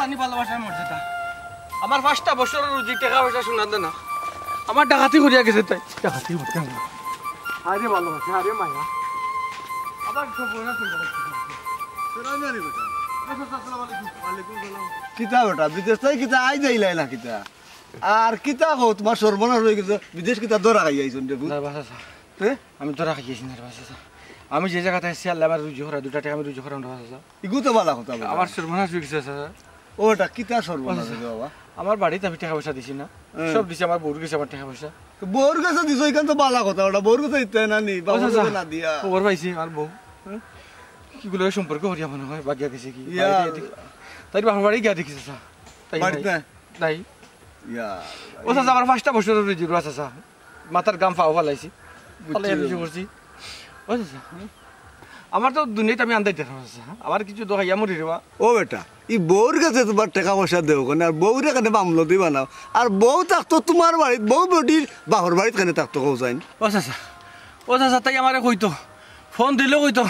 জানি ভালোবাসার মর্যাদা আমার 5টা বছরের রুজি টাকা পয়সা শোনান না আমার ডাকাতি করিয়া গেছে তাই ডাকাতি করতে না আরে ভালোবাসা আরে মায়া আবার সব না শুনতে কিতা বেটা বিদেশ তাই কিতা আই যাইলাই না কিতা আর কিতা কো তোমার সর্বনাশ হয়ে গেছে বিদেশ কিতা দরা খাই আইছন দেখু আমি দরা খাইছি না বাসা আমি যে জায়গাতে আছি আল্লাহ আমার রুজি করা 2টা টাকা আমি রুজি করা বাসা ইগু তো বালা কথা আমার সর্বনাশ হয়ে গেছে স্যার ওটা কিতা সর্বনাশ বাবা আমার বাড়িতে আমি টাকা পয়সা দিছি না সব দিছি আমার বউর গেছে আমার টাকা পয়সা বউর কাছে দিছো এখান তো বালা কথা ওটা বউর কাছে ইতে না নি বাবা না দিয়া খবর পাইছি আর বউ কিগুলো সম্পর্ক হরিয়া মনে হয় বাগিয়া গেছে কি তাই বাবার বাড়ি গিয়া দেখিছে স্যার তাই বাড়িতে নাই ইয়া ও স্যার আমার 5টা বছরের রুজি আছে স্যার মাথার গাম ফাও ফালাইছি ফালাই রুজি করছি ও স্যার আমার তো দুনিয়াতে আমি আন্দাই দেখা আমার কিছু দোকাইয়া মরি রেবা ও বেটা ই বউর কাছে তোমার টাকা পয়সা দেও কেন আর বউরে কেন মামলো দি বানাও আর বউ থাকতো তোমার বাড়িত বউ বেটির বাহর বাড়িত কেন থাকতো কৌ যাইন ও চাচা তাই আমারে কইতো ফোন দিলেও কইতো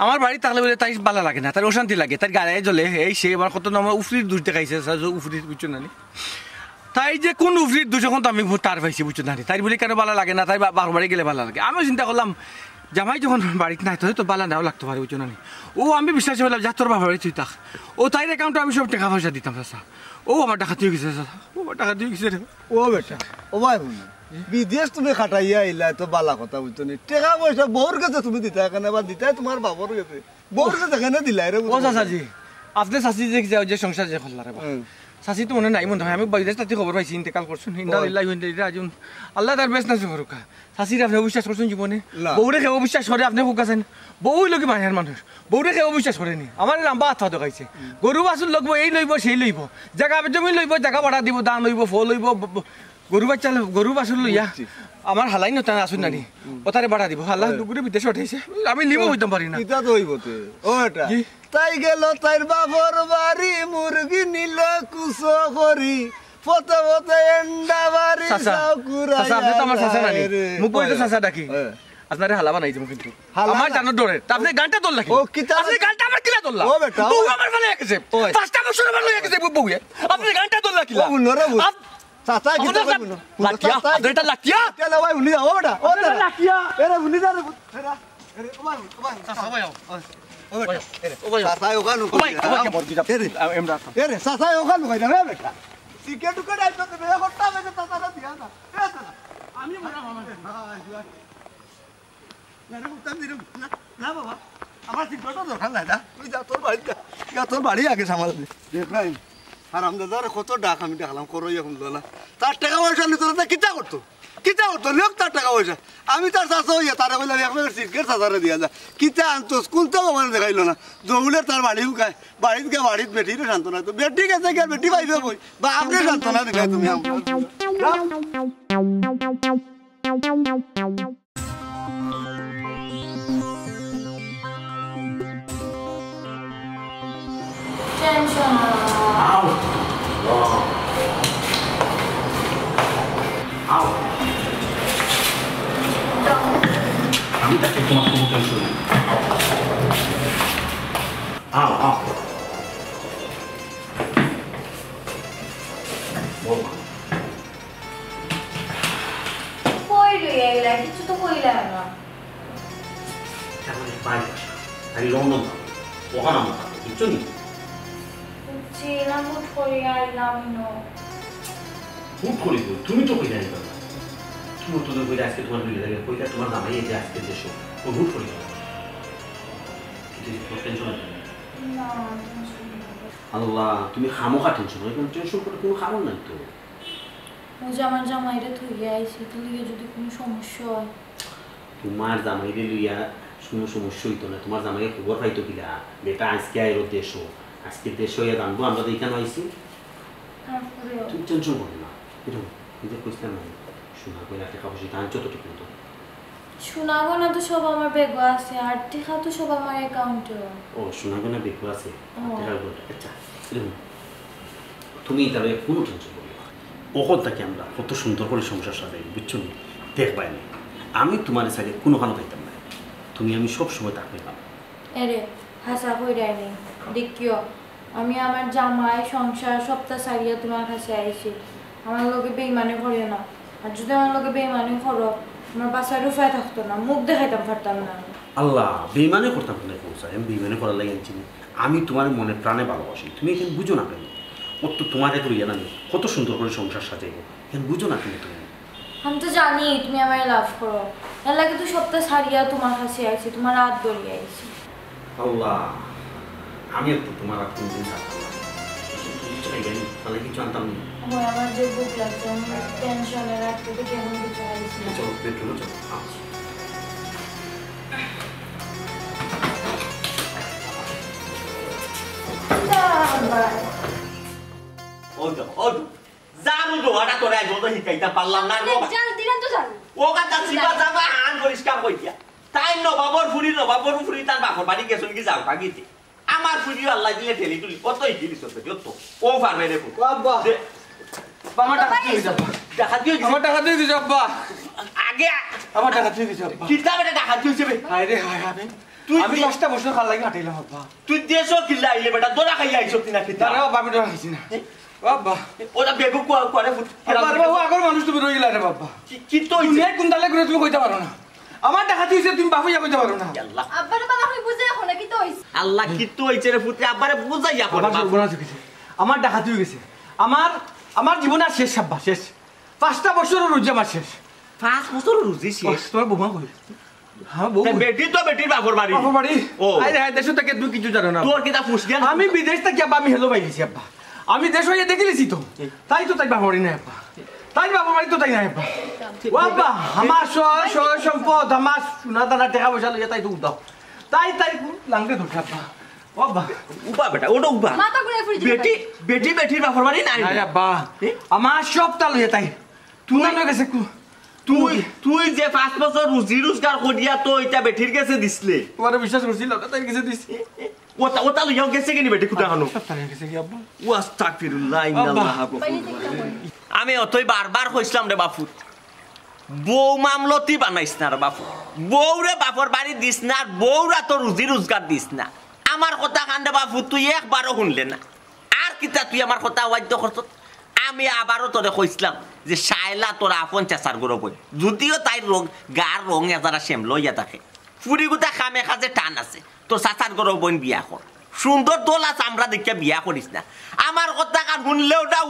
আমার বাড়ি থাকলে বলে তাই ভালো লাগে না তার অশান্তি লাগে তার গায়ে জ্বলে এই সে আমার কত আমার উফরির দুধ দেখাইছে উফরির বুঝছো না তাই যে কোন উফরির দুধ যখন তো আমি তার পাইছি বুঝছো না তাই বলে কেন ভালো লাগে না তাই বাহর বাড়ি গেলে ভালো লাগে আমিও চিন্তা করলাম জামাই যখন বাড়িতে নাই তো বালা নাও লাগতে পারে বুঝছো না ও আমি বিশ্বাস করলাম যা তোর বাবার বাড়ি তুই থাক ও তাই অ্যাকাউন্টে আমি সব টাকা পয়সা দিতাম চাচা ও আমার টাকা দিয়ে গেছে চাচা ও আমার টাকা দিয়ে গেছে রে ও বেটা ও ভাই বিদেশ তুমি খাটাইয়া আইলা তো বালা কথা বুঝছো নি টাকা পয়সা বউর কাছে তুমি দিতা কেন বা দিতাই তোমার বাবার কাছে বউর কাছে কেন দিলাই রে ও চাচাজি আপনি চাচি যে সংসার যে করলা রে চাচি তো মনে নাই মনে হয় আমি বিদেশ তাতে খবর পাইছি ইন্তেকাল করছুন আজুন আল্লাহ তার বেশ না করুকা চাচির আপনি অবিশ্বাস করছেন জীবনে বউরে কেউ অবিশ্বাস করে আপনি হুকাছেন বউ লোকে বাহির মানুষ বউরে কেউ অবিশ্বাস করেনি আমার লম্বা হাত দেখাইছে গরু বাছুর লগব এই লইব সেই লইব জায়গা জমি লইব জায়গা ভাড়া দিব দান লইব ফল লইব গরু বাছুর লইয়া আমার হালাই নতা আসুন নানি ও তারে ভাড়া দিব আল্লাহ দুপুরে বিদেশে উঠাইছে আমি লিব হইতাম পারি না ইতা তো হইবতে ও এটা তাই গেল তাইর বাবার বাড়ি মুরগি নিল কুসো করি ফতে ফতে এন্ডা বাড়ি সাকুরা আপনি তো আমার চাচা নানি মুখ বইতে চাচা ডাকি আপনারে হালা বানাইছি মুখ কিন্তু আমার জানার ডরে আপনি গানটা তোল লাগি ও কিতা আপনি গানটা আমার কিলা তোললা ও বেটা বউ আমার ভালো গেছে 5টা বছর ভালো গেছে বউয়ে আপনি গানটা তোল লাগি ও নরে চাচা কিতা কইবো না লাকিয়া আপনিটা লাকিয়া চলো ভাই উনি যাও বেটা ও লাকিয়া এরে উনি যা রে এরা এরে ও ভাই চাচা ভাই ও বেটা ও ভাই চাচা ওখান ও ভাই এমরা এরে চাচা ওখান কই না বেটা সিকেট করে আইতো তো বেয়া করতে হবে চাচা দিয়া না আমি মরা মামা না রে উত্তম দিরু না বাবা আমার সিকেটটা দরকার নাই না তুই যা তোর বাড়ি আগে সামাল দেখ না হারামদাদার কত ডাক আমি দেখলাম করো এখন না তার টাকা পয়সা নিত না কিতা করতো লোক তার টাকা পয়সা আমি তার চাষা হইয়া তারা বললাম একবার সিটকেট চাষারে দিয়া যা কিতা আনতো স্কুল তো মানে দেখাইলো না দৌড়ে তার বাড়ি উকায় বাড়িতে গিয়ে বাড়িতে বেটিরে শান্ত না তো বেটি গেছে গিয়ে বেটি পাইবে বই বা আপনি শান্ত না দেখাই তুমি আমি তাকে তোমার কোনো টেনশন নেই কিছু তো কইলা না আমি লন্ডন ওখানে আমার বুঝছো নি হুট করে তুমি তো কই জানি তুমি তো কই আজকে তোমার মিলে যাবে কইটা তোমার জামাই এই যে আজকে দেশো ও হুট করে টেনশন না আল্লাহ তুমি খামোখা টেনশন হয় কারণ টেনশন করে কোনো কারণ নাই তো ও যে আমার জামাইরে থইয়া আইছে তো লিগে যদি কোনো সমস্যা হয় তোমার জামাইরে লইয়া কোনো সমস্যা হইতো না তোমার জামাইকে খবর পাইতো কিলা বেটা আজকে আইলো দেশো আজকে দেশে হইয়া জানবো আমরা তো এখানে আইছি তুমি টেনশন করো না এরকম নিজে কইছিলাম না শোনা কইলা টাকা পয়সা টান যতটুকু তো সোনাগোনা তো সব আমার ব্যাগে আছে আর টাকা তো সব আমার অ্যাকাউন্টে ও সোনাগোনা ব্যাগে আছে আচ্ছা তুমি তাহলে কোনো টেনশন করো না ওখান থেকে আমরা কত সুন্দর করে সংসার সাজাই বুঝছো নি দেখবাই না আমি তোমার সাইডে কোনো কারণ পাইতাম না তুমি আমি সব সময় থাকবে পাবো এরে হাসা কইরাই নেই দেখিও আমি আমার জামাই সংসার সপ্তাহ সারিয়া তোমার কাছে আইছি আমার লোকে বেইমানি করিও না আর যদি আমার লোকে বেইমানি করো আমার বাসায় রুফায় থাকতো না মুখ দেখাইতাম পারতাম না আল্লাহ বেইমানে করতাম না পৌঁছায় আমি বেইমানে করার লাগে আনছি আমি তোমার মনে প্রাণে ভালোবাসি তুমি এখানে বুঝো না কেন ওর তো তোমার এত ইয়ে না কত সুন্দর করে সংসার সাজাইব এখানে বুঝো না কেন তুমি আমি তো জানি তুমি আমার লাভ করো এর লাগে তো সপ্তাহ সারিয়া তোমার কাছে আইছি তোমার রাত ধরিয়ে আইছি আল্লাহ আমি একটু তোমার আর কোনদিন থাকতাম না চলে গেলি তাহলে কিছু আনতাম না আমার যে বুক লাগছে আমার টেনশনে রাখতে তো কেমন কিছু আইছি চলো বেডরুমে চলো জানো দোয়াটা তোরা একজন শিখাইতে পারলাম না ও কথা চিপা যাবা আন পরিষ্কার কই দিয়া তাই নবাবর ফুরি তার বাপর বাড়ি গেছ কি যাও কাগিতে আমার ফুরি আল্লাহ দিলে ঠেলি তুলি কতই দিলি সব তো ও ফার্মে রে বাবা আমার টাকা দিয়ে যাও টাকা দিয়ে আমার টাকা দিয়ে যাও বাবা আগে আমার টাকা দিয়ে যাও কিতাবে টাকা দিয়েছে বে হায় রে হায় হায় তুই আমি 5টা বছর খাল লাগি হাঁটাইলাম বাবা তুই দেশো কিল্লা আইলে বেটা দোরা খাই আইছো কিনা কিতা তারা বাবা তো খাইছি না বাবা ওটা বেগু করে ফুট বাবা আগর মানুষ তুমি রই গেলা রে বাবা কি তো দুনিয়া কোন তালে করে তুমি কইতে পারো না আমার টাকা দিয়েছে তুমি বাবু যা কইতে পারো না আল্লাহ আব্বারে বাবা আমি বুঝে এখন কি তো হইছে আল্লাহ কি তো হইছে রে ফুটে আবারে বুঝাইয়া করে আমার টাকা দিয়ে গেছে আমার জীবন আর শেষ সাব্বা শেষ 5টা বছর রোজ আমার শেষ 5 বছর রুজি শেষ তোমার বৌমা কই হ্যাঁ বউ বেটি তো বেটির বাপর বাড়ি বাপর বাড়ি ও আরে হ্যাঁ দেশ থেকে তুই কিছু জানো না তোর কিটা ফুস গেল আমি বিদেশ থেকে আব্বা আমি হেলো পাইছি আব্বা আমি দেশ হয়ে দেখেছি তো তাই তো তাই বাপর বাড়ি নাই আব্বা তাই বাপর বাড়ি তো তাই নাই আব্বা ও আব্বা আমার সয় সম্পদ আমার সোনা দানা টাকা পয়সা লইয়া তাই তো উদাও তাই লাঙ্গে ধরছে আব্বা ও আব্বা উপা বেটা ওটা উপা মাথা ঘুরে ফুরি বেটির বাপর বাড়ি নাই আরে আব্বা আমার সবটা লইয়া তাই তুই না গেছে তুই যে 5 বছর রুজি রোজগার করিয়া তো এটা বেটির কাছে দিছলে তোমার বিশ্বাস করছিল তাই গেছে দিছি ওটা লইয়াও গেছে কিনি বেটি কুটা খানো সবটা গেছে কি আব্বা ও আস্তাগফিরুল্লাহ ইন্নাল্লাহ আমি অতই বারবার কইছিলাম রে বাপু বউ মামলতি বানাইছ না রে বাপু বউরে বাপর বাড়ি দিস না আর বউরা তো রুজি রোজগার দিস না আমার কথা কান্দে বাপু তুই একবারও শুনলে না আর কিতা তুই আমার কথা ওয়াদ্য করছ আমি আবারও তোরে কইছিলাম যে শায়লা তোর আপন চেঁচার গরো বই যদিও তাই গার রং এজারা সেম লইয়া থাকে ফুরি গুটা খামে খাজে টান আছে তোর চাচার গরো বোন বিয়া কর সুন্দর দোলা চামড়া দেখিয়া বিয়া করিস না আমার কথা কান শুনলে ওটা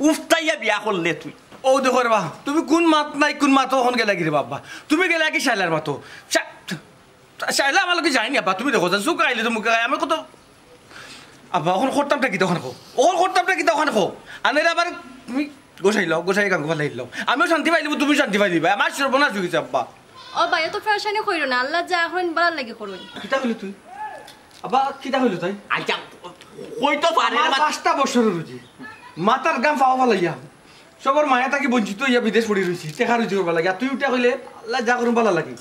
উফতাইয়া বিয়া করলে তুই ও দেখো রে বা তুমি কোন মাত নাই কোন মাতো ওখান গেলা কি রে বাবা তুমি গেলা কি শাইলার মাতো শাইলা আমার লোকে যায়নি আব্বা তুমি দেখো চুক আইলে তুমি আমি কত আব্বা ওখানে করতামটা কি তখন খো ওখানে করতামটা কি তখন খো আনের আবার তুমি গোসাই গান গোপাল লাও আমিও শান্তি পাইলিব তুমি শান্তি পাইলিবা আমার সর্বনাশ হয়ে গেছে আব্বা ও ভাই তো ফেরশানি কইরো না আল্লাহ যা হইন ভালো লাগে করুন কিটা হইল তুই আব্বা কিটা হইল তাই আচ্ছা কই তো পারে আমার 5টা বছর রুজি মাতার গাম পাওয়া ভালাইয়া সবার মায়া তাকে বঞ্চিত হইয়া বিদেশ পড়ি রইছি টেকা রুজি করবা লাগে তুই উঠা কইলে আল্লাহ যা করুন ভালো লাগে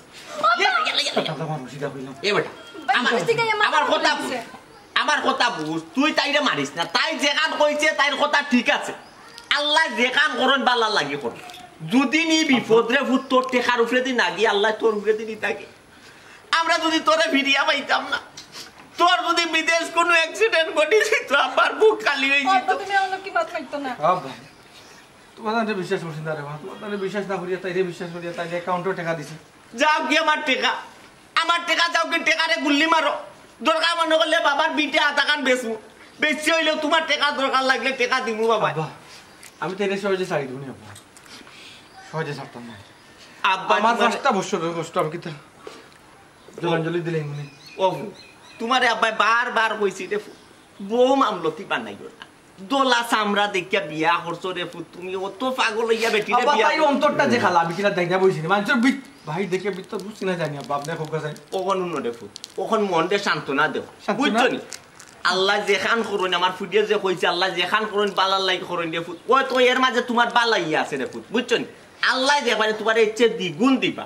আমার কথা বুঝ তুই তাইরে মারিস না তাই যেখান কইছে তাইর কথা ঠিক আছে আল্লাহ যেখান করন ভালো লাগে কর যদি নি বিপদরে ভূত তোর টেকার উপরে দি না গিয়ে আল্লাহ তোর উপরে দি থাকে আমরা যদি তোরে ফিরিয়া পাইতাম না তোর যদি বিদেশ কোনো অ্যাক্সিডেন্ট ঘটিছে তো আমার বুক খালি হয়ে যেত তুমি আমার কি বাত মাইতো না আব্বা তোমাদের বিশ্বাস করছিস না রে মা তোমাদের বিশ্বাস না করিয়া তাইরে বিশ্বাস করিয়া তাইলে অ্যাকাউন্টে টাকা দিছি যাও কি আমার টাকা যাও কি টাকারে গুল্লি মারো দরকার মনে করলে বাবার বিটে আধা কান বেচবো বেশি হইলেও তোমার টাকা দরকার লাগলে টাকা দিব বাবা আমি তো এটা সহজে ছাড়ি দিব না আব্বা সহজে ছাড়তাম না আব্বা আমার 5টা বছরের কষ্ট আমি কিতা জলাঞ্জলি দিলে মনে ও তোমারে আব্বাই বারবার কইছি রে বউ মামলতি বানাইও না দোলা চামড়া দেখিয়া বিয়া করছো রে তুমি অত পাগল হইয়া বেটি রে বিয়া তাই অন্তরটা যে খালা আমি কিনা দেখা বইছি মানুষের ভাই দেখে বিত বুঝছি না জানি আব্বা আপনি খুব কাছে ওখন উন্ন রে ওখন মন দে সান্ত্বনা দেও বুঝছো নি আল্লাহ যেখান করুন আমার ফুটিয়ে যে কইছে আল্লাহ যেখান করুন বালার লাগি করুন রে ফুট ও তো এর মাঝে তোমার বালাই আছে রে ফুট বুঝছো নি আল্লাহ যে মানে তোমার ইচ্ছে দ্বিগুণ দিবা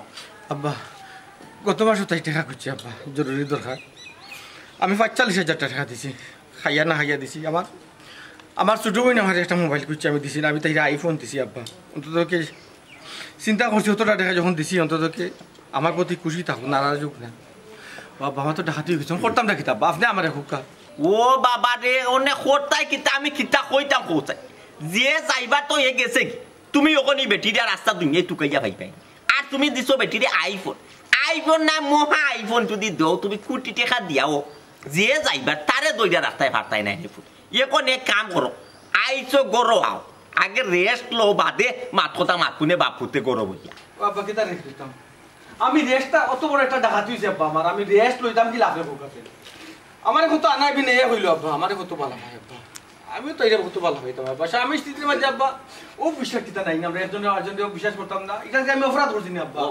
আব্বা গত মাসে তাই টাকা খুঁজছি আব্বা জরুরি দরকার আমি 45,000 টাকা দিছি খাইয়া না খাইয়া দিছি আমার ছোটো বোন আমার একটা মোবাইল খুঁজছি আমি দিছি না আমি তাই আইফোন দিছি আব্বা অন্ততকে চিন্তা করছি অতটা টাকা যখন দিছি অন্ততকে আমার প্রতি খুশি থাকুক নারাজ হোক না বাবা আমার তো ডাকাতি হয়ে গেছে করতাম ডাকি আব্বা আপনি আমার খুব ও বাবা রে ওনে খোরতাই কিতা আমি কিতা কইতাম কোথায় যে যাইবা তো এ গেছে কি তুমি ওখানে বেটিরা রাস্তা দুনিয়ে টুকাইয়া ভাই পাই আর তুমি দিছো বেটিরে আইফোন না মহা আইফোন যদি দাও তুমি কোটি টাকা দিয়াও যে যাইবা তারে দইরা রাস্তায় ফারতাই নাই রে ফুট এখন এক কাম করো আইছো গরো আও আগে রেস্ট লো বাদে মাথা মাথুনে বাপুতে গরো বইয়া আব্বা কিতা রেস্ট লইতাম আমি রেস্টটা অত বড় একটা ডাকাতি হইছে আব্বা আমার আমি রেস্ট লইতাম কি লাভে ভোগাতে আমারে কত আনাই বিনে হইলো আব্বা আমারে কত ভালো হয় আব্বা আমি তো এটা কত ভালো হইতাম আব্বা স্বামী স্ত্রীর মাঝে আব্বা ও বিশ্বাস কিতা নাই আমরা একজনের আরেকজনের বিশ্বাস করতাম না এটা আমি অপরাধ করছি না আব্বা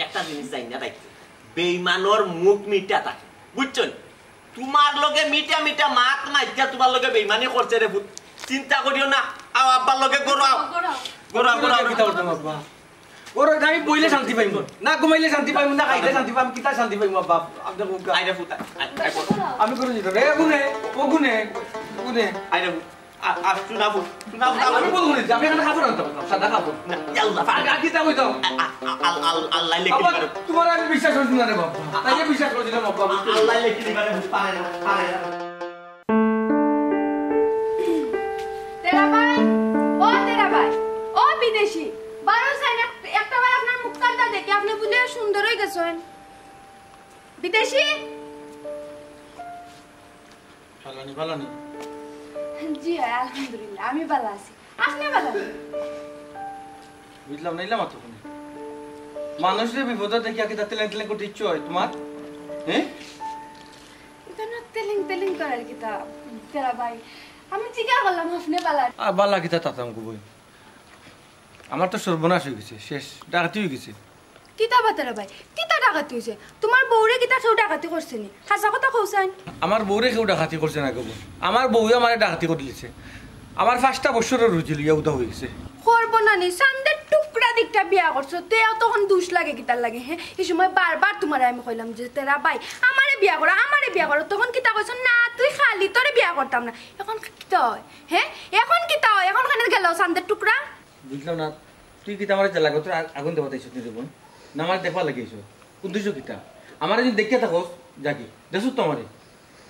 একটা জিনিস চাই না রাখতে বেইমানোর মুখ মিটা থাকে বুঝছেন তোমার লগে মিটা মিটা মাত মাইকা তোমার লগে বেইমানি করছে রে ভূত চিন্তা করিও না আও আব্বার লগে গরো আও কিতা করতাম আব্বা ওর আমি বইলে শান্তি পাইম না ঘুমাইলে শান্তি পাইম না খাইলে শান্তি পাইম কিতা শান্তি পাইম আব্বা আপনি হুকা আইরে ফুটা আমি করে দিত রে গুনে আইরে আর শুনা ফুট আমি বল গুনে আমি এখানে খাবো না তো সাদা খাবো না ইয়াল্লা আগে কিতা কইতো আল্লাহ লেখি দিবারে তোমার আমি বিশ্বাস করছি না রে বাবা তাই বিশ্বাস করছিলাম বাবা আল্লাহ লেখি দিবারে পারে না তেরা ভাই ও বিদেশি বারো সাইন একটা বার আপনার মুখটা দেখে আপনি বলে সুন্দর হয়ে গেছেন বিদেশি ভালো নি জি আলহামদুলিল্লাহ আমি ভালো আছি আপনি ভালো বুঝলাম না ইলাম তো কোনে মানুষের বিপদ দেখি আগে তেলেং তেলেং করতে ইচ্ছে হয় তোমার হ্যাঁ এটা না তেলিং করার কিতা তেরা ভাই আমি জিজ্ঞাসা করলাম আপনি ভালো আর বালা কিতা তাতাম কই আমার তো সর্বনাশ হয়ে গেছে শেষ ডাকাতি হয়ে গেছে কিতা বাতেরা ভাই কিতা ডাকাতি হইছে তোমার বউরে কিতা কেউ ডাকাতি করছে নি হাসা কথা কইছেন আমার বউরে কেউ ডাকাতি করছে না কেউ আমার বউই আমার ডাকাতি করে দিয়েছে আমার 5টা বছরের রুজিল ইয়া উদা হয়ে গেছে করব না নি সান্দের টুকরা দিকটা বিয়া করছো তেও তখন দুষ লাগে কিতার লাগে হ্যাঁ এই সময় বারবার তোমারে আমি কইলাম যে তেরা ভাই আমারে বিয়া করো তখন কিতা কইছ না তুই খালি তোরে বিয়া করতাম না এখন কিতা হয় হ্যাঁ এখন কিতা হয় এখন খানে গেল সান্দের টুকরা বুঝলাম না তুই কিতা আমার জ্বালা তোর আগুন দেওয়া তাইছ নি দেবন না আমার দেখবা লাগিয়েছ উদ্দেশ্য কিতা আমার যদি দেখিয়া থাকো জাগি দেখছো তো আমারে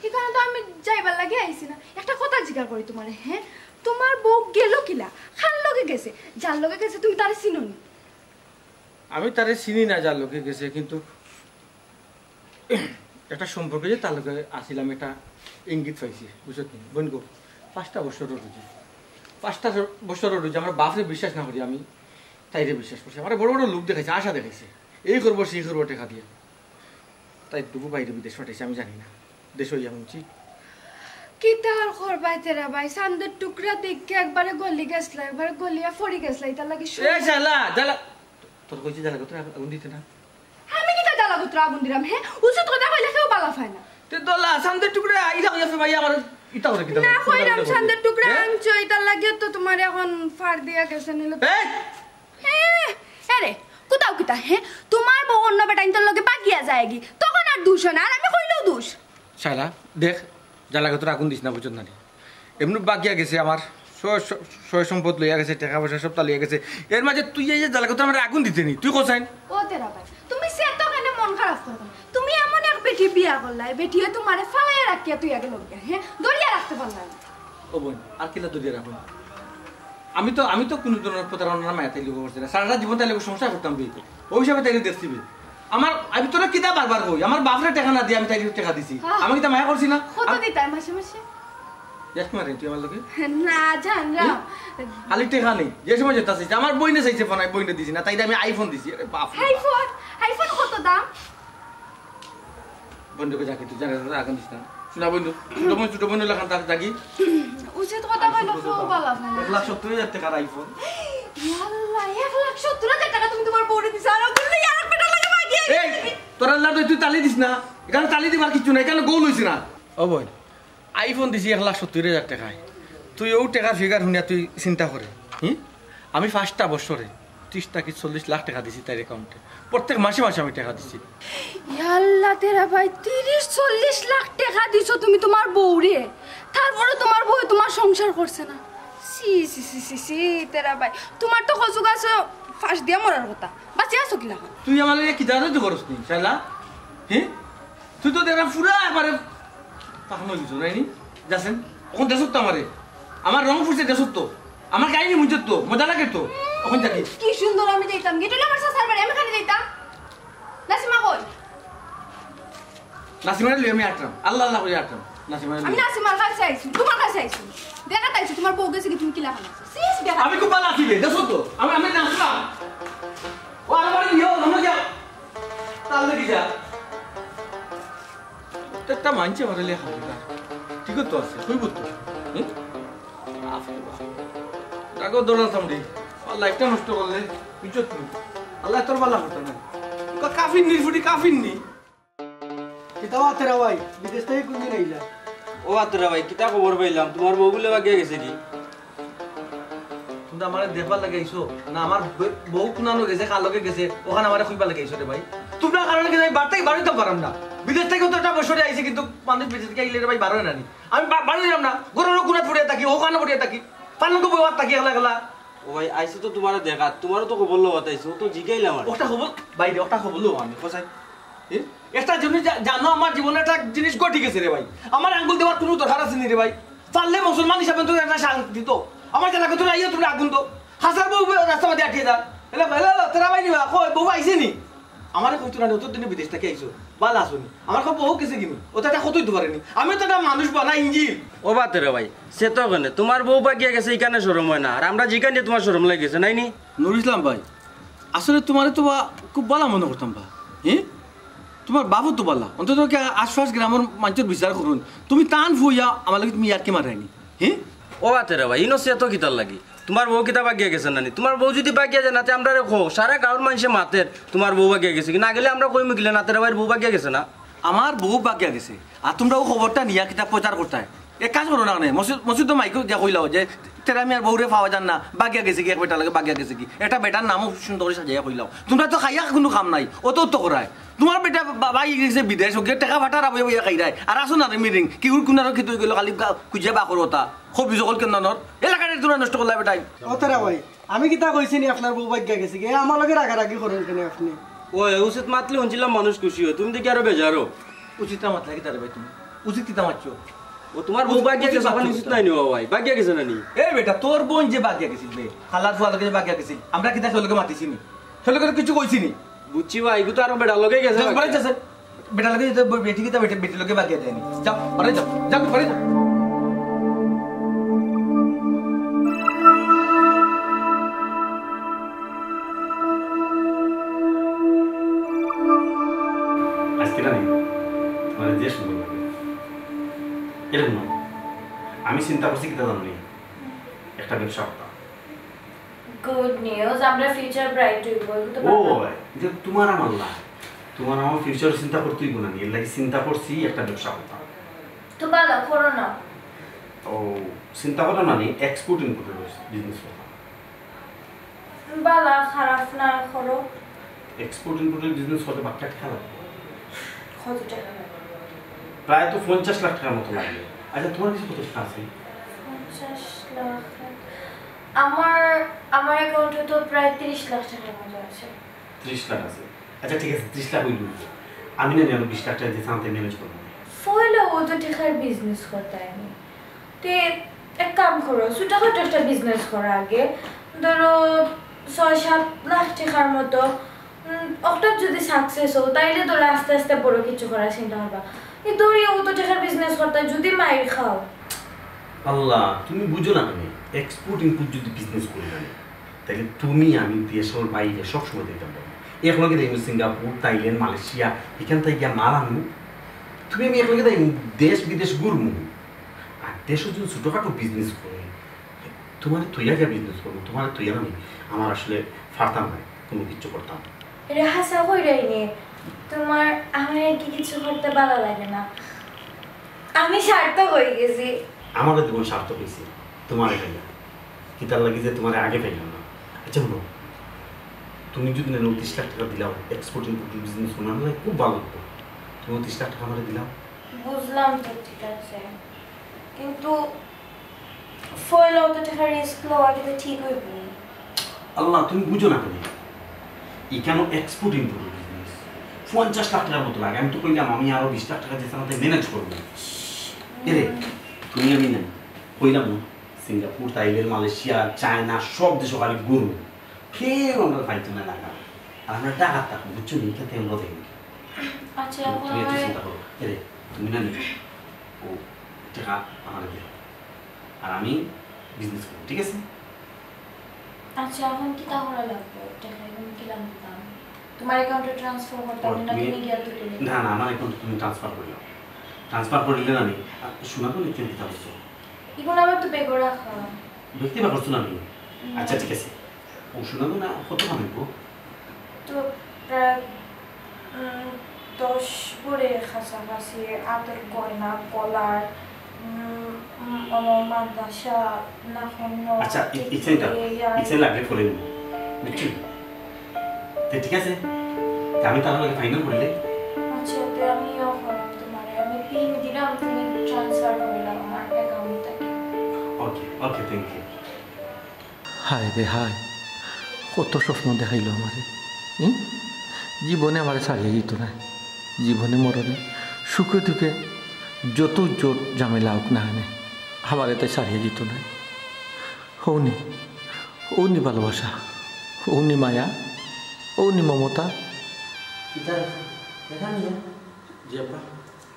এখানে তো আমি যাইবার লাগে আইছি না একটা কথা জিজ্ঞাসা করি তোমারে হ্যাঁ তোমার বউ গেল কিলা খান লগে গেছে যার লগে গেছে তুমি তারে চিনোনি আমি তারে চিনি না যার লোকে গেছে কিন্তু একটা সম্পর্কে যে তার লোকে আসিলাম একটা ইঙ্গিত পাইছি বুঝছো কি বোন গো 5টা বছর রুজি 5টা বছর রুজি আমার বাপরে বিশ্বাস না করি আমি তাইরে বিশ্বাস করছি আমার বড় বড় লোক দেখাইছে আশা দেখাইছে এই করবো সেই করবো টেকা দিয়ে তাই দুপুর বাইরে বিদেশ পাঠাইছে আমি জানি না দেশ হইয়া শুনছি কি তার করবাই তেরা ভাই সান্দের টুকরা দেখে একবারে গলি গেছলা একবারে গলিয়া ফড়ি গেছলা এটা লাগি এ শালা জ্বালা তোর কইছি জ্বালা কত আগুন দিতে না আমি কিটা জ্বালা গুত্রা আগুন দিলাম হ্যাঁ উচিত কথা কইলে কেউ বালা পায় না তে দলা সান্দের টুকরা ইটা হইয়া ভাই আমার ইটা করে কিটা না কইলাম সান্দের টুকরা আনছো এটা লাগে তো তোমার এখন ফাড় দিয়া গেছে নিলে হ্যাঁ আরে কোথাও কিতা হ্যাঁ তোমার বউ অন্য বেটাইন তোর লগে বাগিয়া যায়গি তখন আর দোষ না আর আমি কইলেও দোষ শালা দেখ জ্বালা কত আগুন দিস না বুঝছ না এমনি বাকিয়া গেছে আমার সয় সম্পদ লইয়া গেছে টাকা পয়সা সব তা লইয়া গেছে এর মাঝে তুই এই যে জ্বালা কত আমার আগুন দিতে নি তুই কোসাইন ও তেরা ভাই তুমি সে তো কেন মন খারাপ করো তুমি এমন এক বেটি বিয়া করলাই বেটিয়ে তোমারে ফালাইয়া রাখিয়া তুই আগে লগে হ্যাঁ দরিয়া রাখতে পারলা না ও বোন আর কিলা দরিয়া রাখো আমি তো কোনো ধরনের প্রতারণার মায়া তাইলে করছি না সারা জীবন তাইলে সংসার করতাম বিয়ে করে ওই হিসাবে তাইলে দেখছি আমার আমি তোরা কিতা বারবার কই আমার বাপরে টাকা না দিয়ে আমি তাইলে টাকা দিছি আমি কিতা মায়া করছি না কত দিতাই মাসে মাসে জাস্ট মারে তুই আমার লগে না জান রাম খালি টাকা নেই যে সময় যেতে চাইছে আমার বইনে চাইছে ফোন আমি বইনে দিছি না তাই আমি আইফোন দিছি আরে বাপ আইফোন কত দাম বন্ধুকে যাকে তুই জানা আগুন দিস না শোনা বন্ধু ছোট বন্ধু লাগান তার জাগি উচিত কথা কইলো খুব ভালো 1,70,000 টাকার আইফোন ইয়াল্লাহ 1,70,000 টাকা তুমি তোমার বউরে দিছ আর বললে আর পেটা লাগে মাগিয়া এই তোর আল্লাহ তুই তালি দিস না এখানে তালি দিবার কিছু না এখানে গোল হইছে না ও বই আইফোন দিছি 1,70,000 টাকায় তুই ও টাকার ফিগার শুনিয়া তুই চিন্তা করে আমি 5টা বছরে 30 কি 40 লাখ টাকা দিছি তার অ্যাকাউন্টে প্রত্যেক মাসে মাসে আমি টাকা দিছি ইয়াল্লাহ তেরা ভাই 30-40 লাখ টাকা দিছো তুমি তোমার বউরে তারপরে তোমার বউ তোমার সংসার করছে না সি সি সি সি সি তেরা ভাই তোমার তো কসুক আছে ফাঁস দিয়া মরার কথা বাঁচি আছো কি না তুই আমার কি জানো তো করস নি শালা তুই তো দেখা পুরা একবারে তাহলে কিছু নাইনি যাচ্ছেন এখন দেশত তো আমারে আমার রং ফুটছে দেশত তো আমার কাহিনী মুজত তো মজা লাগে তো এখন যাকি কি সুন্দর আমি যাইতাম গেটলে আমার সাসার বাড়ি আমি খালি যাইতাম নাসিমা কই নাসিমারে লিয়ে আমি আটরাম আল্লাহ আল্লাহ করে আটরাম নাসিমারে আমি নাসিমার কাছে আইছি তোমার কাছে আইছি দেখা তাইছি তোমার বউ গেছে কি তুমি কি লাগানো সিস দেখা আমি খুব ভালো আছি দেশত তো আমি নাচলাম ও আমার ইয়ো আমরা যা তাহলে কি যা একটা মানছে আমার লেখা ঠিক তো আছে কইব তো রাগো দৌড়াতাম রে লাইফটা নষ্ট করলে বুঝছো তুমি আল্লাহ তোর বালা হতো না কাফিন নি ফুটি কাফিন নি কিতা আতরা ভাই বিদেশ থেকে কোনদিন আইলা ও আতরা ভাই কিতা খবর পাইলাম তোমার বউ বলে বাগিয়া গেছে কি তুমি আমারে দেখবার লাগাইছো না আমার বউ কুনানো গেছে কালকে গেছে ওখানে আমারে খুইবা লাগাইছো রে ভাই তোমরা কারণে কি বাড়তেই বাড়িতে পারাম না বিদেশ থেকে তো একটা বছরে আইছে কিন্তু মানুষ বিদেশ থেকে আইলে রে ভাই বাড়ে না নি আমি বাড়ি যাম না গরুর কুনা ফুড়ে থাকি ওখানে ফুড়ে থাকি পালনকে বউ থাকি একলা একলা ও ভাই আইছে তো তোমার দেখা তোমারও তো খবর লওয়া তাইছো তো জিগাইলাম আর ওটা খবর বাইরে ওটা খবর লো আমি কোথায় একটা জিনিস জানো আমার জীবনে একটা জিনিস ঘটে গেছে রে ভাই আমার আঙ্গুল দেওয়ার কোনো দরকার আছে নি রে ভাই পারলে মুসলমান হিসাবে তো একটা শান্তি তো আমার জানা কথা আইও তুমি আগুন তো হাজার বউ রাস্তা মাঝে আটকে যা এলে তোরা ভাই নিবা কই বউ আইছে নি আমার কইতো না অত দিনে বিদেশ থেকে আইছো ভালো আসুনি আমার খুব বউ গেছে কিনি ওটা একটা কতই তো পারেনি আমি তো একটা মানুষ বানা ইঞ্জিন ও বাতে রে ভাই সে তো কেন তোমার বউ বাগিয়া গেছে এখানে শরম হয় না আর আমরা জিগানি তোমার শরম লাগেছে নাইনি নুর ইসলাম ভাই আসলে তোমার তো খুব ভালো মনে করতাম বা হ্যাঁ তোমার বাবু তো বলা অন্তত আশপাশ গ্রামের মানুষের বিচার করুন তুমি টান ফুইয়া আমার লাগে তুমি ইয়ারকে মারাইনি হ্যাঁ ও বাতে রে ভাই ইনো সে তো কিতার লাগি তোমার বউ কিতা বাগিয়া গেছে নানি তোমার বউ যদি বাগিয়া যায় নাতে আমরা রেখো সারা গাঁৱৰ মানুষে মাতের তোমার বউ বাগিয়া গেছে কি না গেলে আমরা কই মুগিলে নাতে রে ভাই বউ বাগিয়া গেছে না আমার বউ বাগিয়া গেছে আর তোমরাও খবরটা নিয়া কিতাব প্রচার করতে এক কাজ করো না মসজিদ তো মাইকেও দিয়া কইলাও যে তেরা আমি আর বউরে পাওয়া যান না বাগিয়া গেছে কি এক বেটা লাগে বাগিয়া গেছে কি একটা বেটার নামও সুন্দর করে সাজাইয়া কইলাও তোমরা তো খাইয়া কোনো কাম নাই অত তো করায় তোমার বেটা বাই গেছে বিদেশ ওকে টাকা ভাটা রাবই বইয়া খাই দেয় আর আসো না মিটিং কি কুনারও কি তুই গেল খালি খুঁজে বাকর ওটা খুব সকল কেন্দ্রর এলাকাটা তোমরা নষ্ট করলে বেটাই আতরা ভাই আমি কিতা কইছি নি আপনার বউ বাগিয়া গেছে কি আমার লগে রাগারাগি করেন কেন আপনি ও উচিত মাতলে শুনছিলাম মানুষ খুশি হয় তুমি দেখি আরো বেজারো উচিত মাত লাগে তারে ভাই তুমি উচিত কিতা মারছো ও তোমার বউ বাগিয়া গেছে এখন উচিত নাই নি ভাই বাগিয়া গেছে নানি এ বেটা তোর বোন যে বাগিয়া গেছিল বে খালার ফুয়া লগে যে বাগিয়া গেছিল আমরা কিতা সেলকে মাতিছি নি সেলকে কিছু কইছি নি বুঝছি ভাই এগু তো আরো বেড়া লগে গেছে বাড়ি যাচ্ছে বেটা লগে যেতে বেটি কিতা বেটি লগে বাগিয়া দেয়নি যাও বাড়ি যাও যাও বাড়ি যাও আজকে না তোমার যে সুন্দর লাগে এরকম নয় আমি চিন্তা করছি কিতা জানি একটা ব্যবসা করতাম গুড নিউজ আমরা ফিউচার ব্রাইট হইব ও যে তোমার আমার না তোমার আমার ফিউচার চিন্তা করতেই গুণা নেই এর লাগে চিন্তা করছি একটা ব্যবসা করতাম তো ভালো করো না ও চিন্তা করো না নি এক্সপোর্ট ইম্পোর্টের বিজনেস করতাম ভালো খারাপ না করো এক্সপোর্ট ইম্পোর্টের বিজনেস করতে বাক্কা টাকা লাগবে কত টাকা প্রায় তো 50 লাখ টাকার মতো লাগবে আচ্ছা তোমার কাছে কত টাকা আছে 50 লাখ আমার অ্যাকাউন্টে তো প্রায় 30 লাখ টাকার মতো আছে 30 লাখ আছে আচ্ছা ঠিক আছে 30 লাখ হইল আমি না নিয়ে 20 লাখ টাকা দিয়ে সামনে ম্যানেজ করব ফলে ও তো টাকার বিজনেস করতে আমি তে এক কাম করো ছোটখাটো একটা বিজনেস করো আগে ধরো 6-7 লাখ টাকার মতো ওটা যদি সাকসেস হো তাইলে তো আস্তে আস্তে বড় কিছু করার চিন্তা করবা এই দৌড়ি ও তো টাকার বিজনেস করতে যদি মাইর খাও আল্লাহ তুমি বুঝো না আমি এক্সপোর্ট ইম্পোর্ট যদি বিজনেস করি না তাহলে তুমি আমি দেশের বাইরে সবসময় দিতে পারবো একলগে দেখবো সিঙ্গাপুর থাইল্যান্ড মালয়েশিয়া এখান থেকে গিয়ে মাল আনবো তুমি আমি একলগে দেখ দেশ বিদেশ ঘুরবো আর দেশের যদি ছোটোখাটো বিজনেস করি তোমার তৈয়া গিয়ে বিজনেস করবো তোমার তৈয়া আমি আমার আসলে ফারতাম না কোনো কিছু করতাম এটা হাসা কইরাই নে তোমার আমার কি কিছু করতে ভালো লাগে না আমি সার্থক হয়ে গেছি আমারও জীবন সার্থক হয়েছে তোমার এখানে কিতার লাগে যে তোমার আগে পাইলাম না আচ্ছা বলো তুমি যদি না 30 লাখ টাকা দিলাও এক্সপোর্ট ইম্পোর্ট বিজনেস করলে খুব ভালো হতো তুমি 30 লাখ টাকা আমার দিলাও বুঝলাম তো ঠিক আছে কিন্তু ফলো তো টাকা রিস্ক লওয়া কিন্তু ঠিক হইব আল্লাহ তুমি বুঝো না কেন এই কেন এক্সপোর্ট ইম্পোর্ট বিজনেস 50 লাখ টাকার মতো লাগে আমি তো কইলাম আমি আরো 20 লাখ টাকা দিয়ে সাথে ম্যানেজ করবো এরে তুমি আমি না কইলাম সিঙ্গাপুর থাইল্যান্ড মালয়েশিয়া চায়না সব দেশে খালি গরু ফের আমরা পাইতো না লাগা আর আমরা টাকা থাকবো বুঝছো নি খেতে আমরা দেখি আচ্ছা তুমি একটু চিন্তা করো এরে তুমি না ও টাকা আমার দিও আর আমি বিজনেস করব ঠিক আছে আচ্ছা এখন কি তাহলে লাগবে টাকা এখন কি লাগবে তোমার অ্যাকাউন্টে ট্রান্সফার করতে হবে না তুমি গিয়ে তুলে না না আমার অ্যাকাউন্টে তুমি ট্রান্সফার করে দাও ট্রান্সফার করে দিলে আমি শোনা তো লিখে দিতে পারছো এগুলো আবার তো বেগো রাখা দেখতে পারছো না আমি আচ্ছা ঠিক আছে ও শোনা না কত ভাববো তো প্রায় 10 ভরে কাছাকাছি আতর গয়না কলার মাদ্রাসা না আচ্ছা ইচ্ছে লাগলে করে নিব বুঝছি ঠিক আছে আমি তাহলে ফাইনাল করলে আচ্ছা তো আমিও করলাম তোমার আমি পিন দিলাম তুমি ট্রান্সফার করলাম আমার অ্যাকাউন্ট থেকে ওকে ওকে থ্যাংক ইউ হায় রে হায় কত স্বপ্ন দেখাইলো আমারে জীবনে আমার ছাড়িয়ে যেত না জীবনে মরণে সুখে দুঃখে যত জোর ঝামেলা হোক না আনে আমার এতে ছাড়িয়ে যেত না ওনি ভালোবাসা ওনি মায়া ওনি মমতা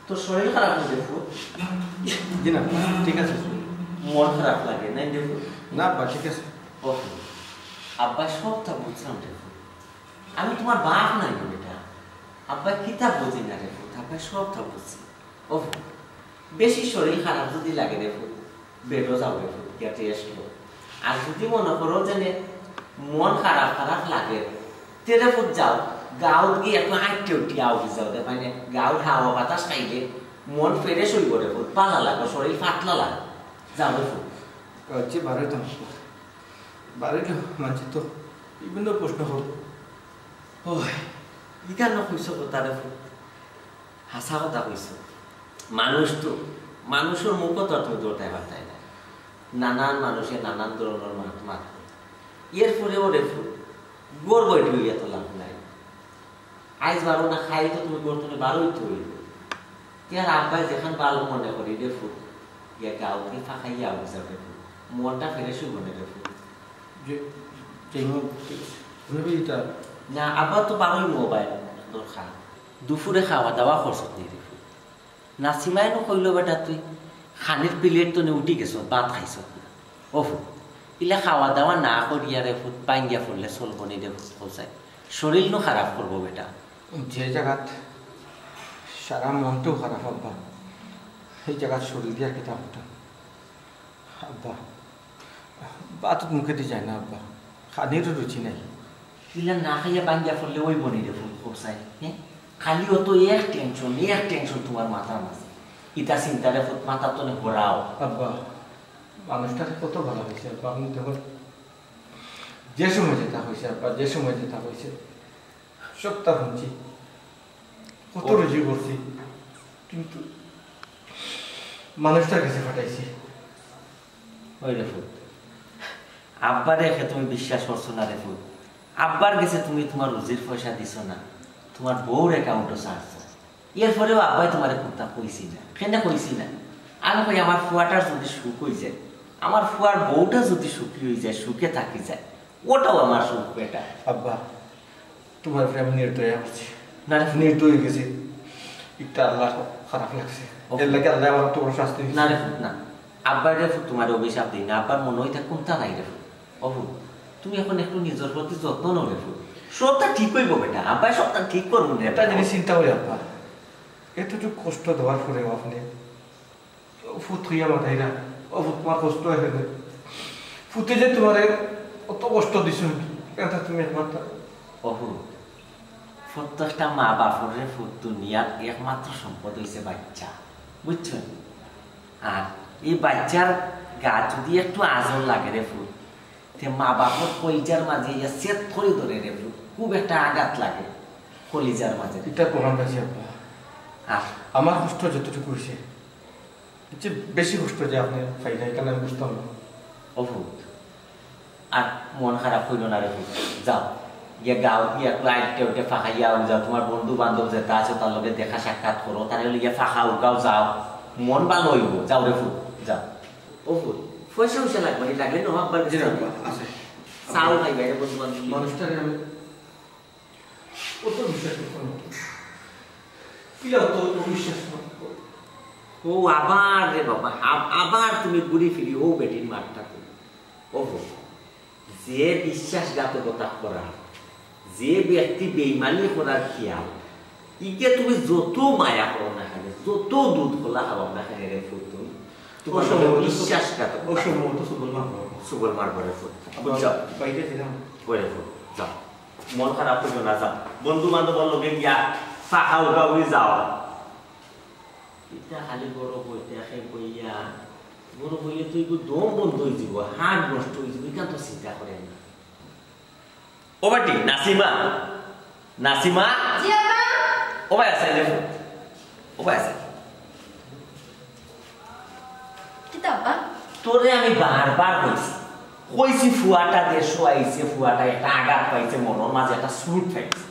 তোর শরীর খারাপ হয়ে দেখো জি না ঠিক আছে মন খারাপ লাগে নাই দেখো না বা ঠিক আছে আব্বা সবটা বুঝলাম দেখো আমি তোমার বাপ নাই গো বেটা আব্বা কিতাব বুঝি না দেখো আব্বা সবটা বুঝছি ও বেশি শরীর খারাপ যদি লাগে দেখো বেডও যাও দেখো গেটে আসলো আর যদি মনে করো যে মন খারাপ খারাপ লাগে তেরেফুট যাও গাঁৱত গিয়ে একটু হাঁটতে উঠি আউট যাও দে মানে গাঁৱত হাওয়া বাতাস খাইলে মন ফ্রেশ হইব দেখো পালা লাগো শরীর ফাটলা লাগে যাও দেখো যে বারোইতাম বারোইলো মানছি তো বিভিন্ন প্রশ্ন হোক ও ইকান কইস কথা দেখো হাসা কথা কইস মানুষ তো মানুষের মুখও তো তুমি দৌড়াই পারতাই না নানান মানুষে নানান ধরনের মাত এর পরেও দেখো গোর বইটি হইয়া তো লাভ নাই আইজ বারো না খাই তো তুমি গোর তুমি বারোই তো হইব ইয়ার আব্বাই যেখান ভালো মনে করি দেখো ইয়া গাঁওকে ফাঁকাইয়া বুঝা দেখো মনটা ফেরে শুভ না দেখো না আবার তো বারোই মোবাইল দরকার দুপুরে খাওয়া দাওয়া খরচ নেই দেখো নাচিমাই নকইল বেটা তুই খানির প্লেট তো উঠি গেছ ভাত খাইছ ও ইলা খাওয়া দাওয়া না করিয়া রে ফুট পাইঙ্গিয়া ফুললে চলব নি দেখো খোঁজাই শরীর নো খারাপ করবো বেটা যে জায়গাত সারা মনটাও খারাপ আব্বা সেই জায়গার শরীর দিয়া কিতাব আব্বা বাত মুখে দিয়ে যায় না আব্বা খানিরও রুচি নাই ইলা না খাইয়া পাইঙ্গিয়া ফুললে ওই বনি রে ফুল খোঁজাই হ্যাঁ খালি ও তো এক টেনশন তোমার মাথার মাঝে ইটা চিন্তারে ফুট মাথা তো ঘোরাও আব্বা মানুষটাকে কত ভালো হয়েছে আব্বা আপনি দেখুন যে সময় যেটা হয়েছে আব্বা যে সময় যেটা হয়েছে সবটা শুনছি কত রুজি করছি কিন্তু মানুষটার কাছে ফাটাইছি ওই রে ফুট আব্বার রেখে তুমি বিশ্বাস করছো না রে ফুট আব্বার কাছে তুমি তোমার রুজির পয়সা দিছ না তোমার বউর অ্যাকাউন্টও চার্জ এরপরেও আব্বাই তোমার কথা কইছি না কেন কইছি না আমি কই আমার ফুয়াটার যদি সুখ হয়ে যায় আমার ফুয়ার বউটা যদি সুখী হয়ে যায় সুখে থাকি যায় ওটাও আমার সুখ বেটা আব্বা তোমার আমি নির্দয় হচ্ছে না নির্দয় হয়ে গেছি একটা আল্লাহ খারাপ লাগছে এর লাগে আল্লাহ আমার তোমার শাস্তি না রে ফুট না আব্বার রে ফুট তোমার অভিশাপ দিই না আব্বার মনে হইতে কোনটা নাই রে ফুট অভু তুমি এখন একটু নিজের প্রতি যত্ন নাও রে ফুট সবটা ঠিক হইব বেটা আব্বাই সবটা ঠিক করবো না একটা জিনিস চিন্তা করি আব্বা এতটুকু কষ্ট দেওয়ার পরেও আপনি ফুট হইয়া মাথায় না তোমার কষ্ট হয়ে গেলে ফুটে যে তোমার অত কষ্ট দিছ এটা তুমি একমাত্র অহু প্রত্যেকটা মা বাপরে ফুট দুনিয়ার একমাত্র সম্পদ হয়েছে বাচ্চা বুঝছো আর এই বাচ্চার গা যদি একটু আজর লাগে রে ফুট তে মা বাপর কলিজার মাঝে ইয়া সেট করে ধরে রে ফুট খুব একটা আঘাত লাগে কলিজার মাঝে এটা প্রমাণ পাইছি আব্বা আর আমার কষ্ট যতটুকু হয়েছে যে বেশি কষ্ট যে আপনি পাই না এখানে আমি বুঝতাম না অভূত আর মন খারাপ হইল না রে যাও গিয়ে গাঁও গিয়ে একটু আইটে উঠে ফাঁকাইয়া যাও তোমার বন্ধু বান্ধব যেটা আছে তার লগে দেখা সাক্ষাৎ করো তার গিয়ে ফাঁকা উঠাও যাও মন ভালো হইব যাও রে ফুল যাও ও ফুল পয়সা পয়সা লাগবে লাগলে না একবার আছে চাউল খাইবে রে বন্ধু বান্ধব মানুষটারে আমি অত বিশ্বাস করতাম না কিলা অত বিশ্বাস ও আবার রে বাবা আবার তুমি ঘুরি ফিরি ও বেটির মারটা ও যে বিশ্বাসঘাতকতা করা যে ব্যক্তি বেইমানি করার খেয়াল ইকে তুমি যত মায়া করো না খালে যত দুধ খোলা খাও না খালে রে ফুল তুমি তোমার বিশ্বাসঘাতক সুবল মারবরে ফুল যাও বাইরে দিলাম কইরে ফুল যাও মন খারাপ করো না যাও বন্ধু বান্ধব লগে গিয়া ফাঁকা উড়ি যাও এটা খালি বড় বইতে খাই বইয়া বড় বইয়ে তুই দম বন্ধ হয়ে যাব হাড় নষ্ট হয়ে যাব কেন তো চিন্তা করে না ও বাটি নাসিমা ও ভাই আছে দেখো ও ভাই আছে তোরে আমি বারবার কইছি ফুয়াটা দেশো আইছে ফুয়াটা একটা আঘাত পাইছে মনের মাঝে একটা সুট পাইছে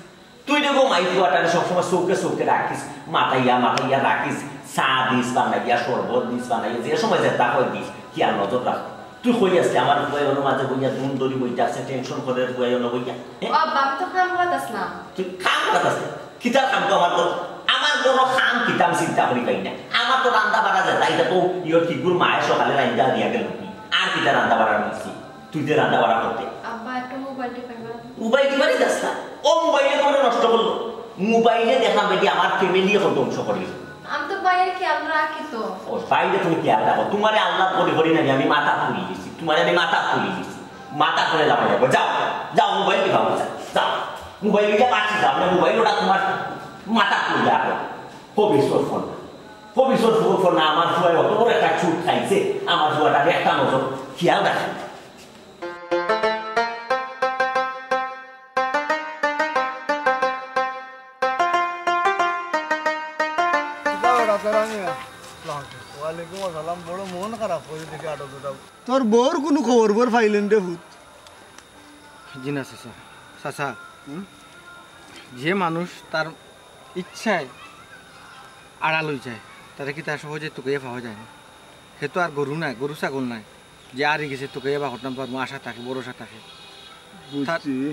তুই দেখো মাই ফুয়াটারে সবসময় চৌকে রাখিস মাথাইয়া রাখিস চা দিস বানাইয়া শরবত দিস বানাইয়া যে সময় যেটা কই দিস কি আর নজর রাখ তুই কই আসলি আমার ফুয়াইয়ের মাঝে বইয়া দুম দড়ি বইটা আছে টেনশন করে ফুয়াইয়ের বইয়া তুই কাম করতাস কিতা কাম তো আমার বড় খাম কিতাম চিন্তা করি পাই না আমার তো রান্না বাড়া যায় তাই তো ইয়োর ঠিকুর মায়ের সকালে রান্না দিয়া গেল আর কিতা রান্না বাড়া নিচ্ছি তুই যে রান্না বাড়া করতে মোবাইল টিপারি যাস না ও মোবাইলে তোরে নষ্ট করলো মোবাইলে দেখা বেটি আমার ফ্যামিলি এখন ধ্বংস করলি ও বাইরে তুমি খেয়াল রাখো তোমারে আল্লাহ করে নাকি আমি মাথা খুলি দিছি তোমারে আমি মাথা খুলি দিছি মাথা করে যাবো যাও মোবাইল টিপা যাও মোবাইল দিয়ে পাচ্ছি যাও না মোবাইল ওটা তোমার মাথা খুলে রাখো ভবিষ্যৎ ফোন না আমার ফুয়াই অত বড় একটা ছুট খাইছে আমার ফুয়াটাকে একটা নজর খেয়াল রাখে তোর বউর কোনো খবর বর পাইলেন রে ভূত জি না চাচা যে মানুষ তার ইচ্ছায় আড়াল হয়ে যায় তারা কি তার সহজে তোকে পাওয়া যায় না সে তো আর গরু নাই গরু ছাগল নাই যে আর গেছে তোকে বা ঘটনা পারবো আশা থাকে ভরসা থাকে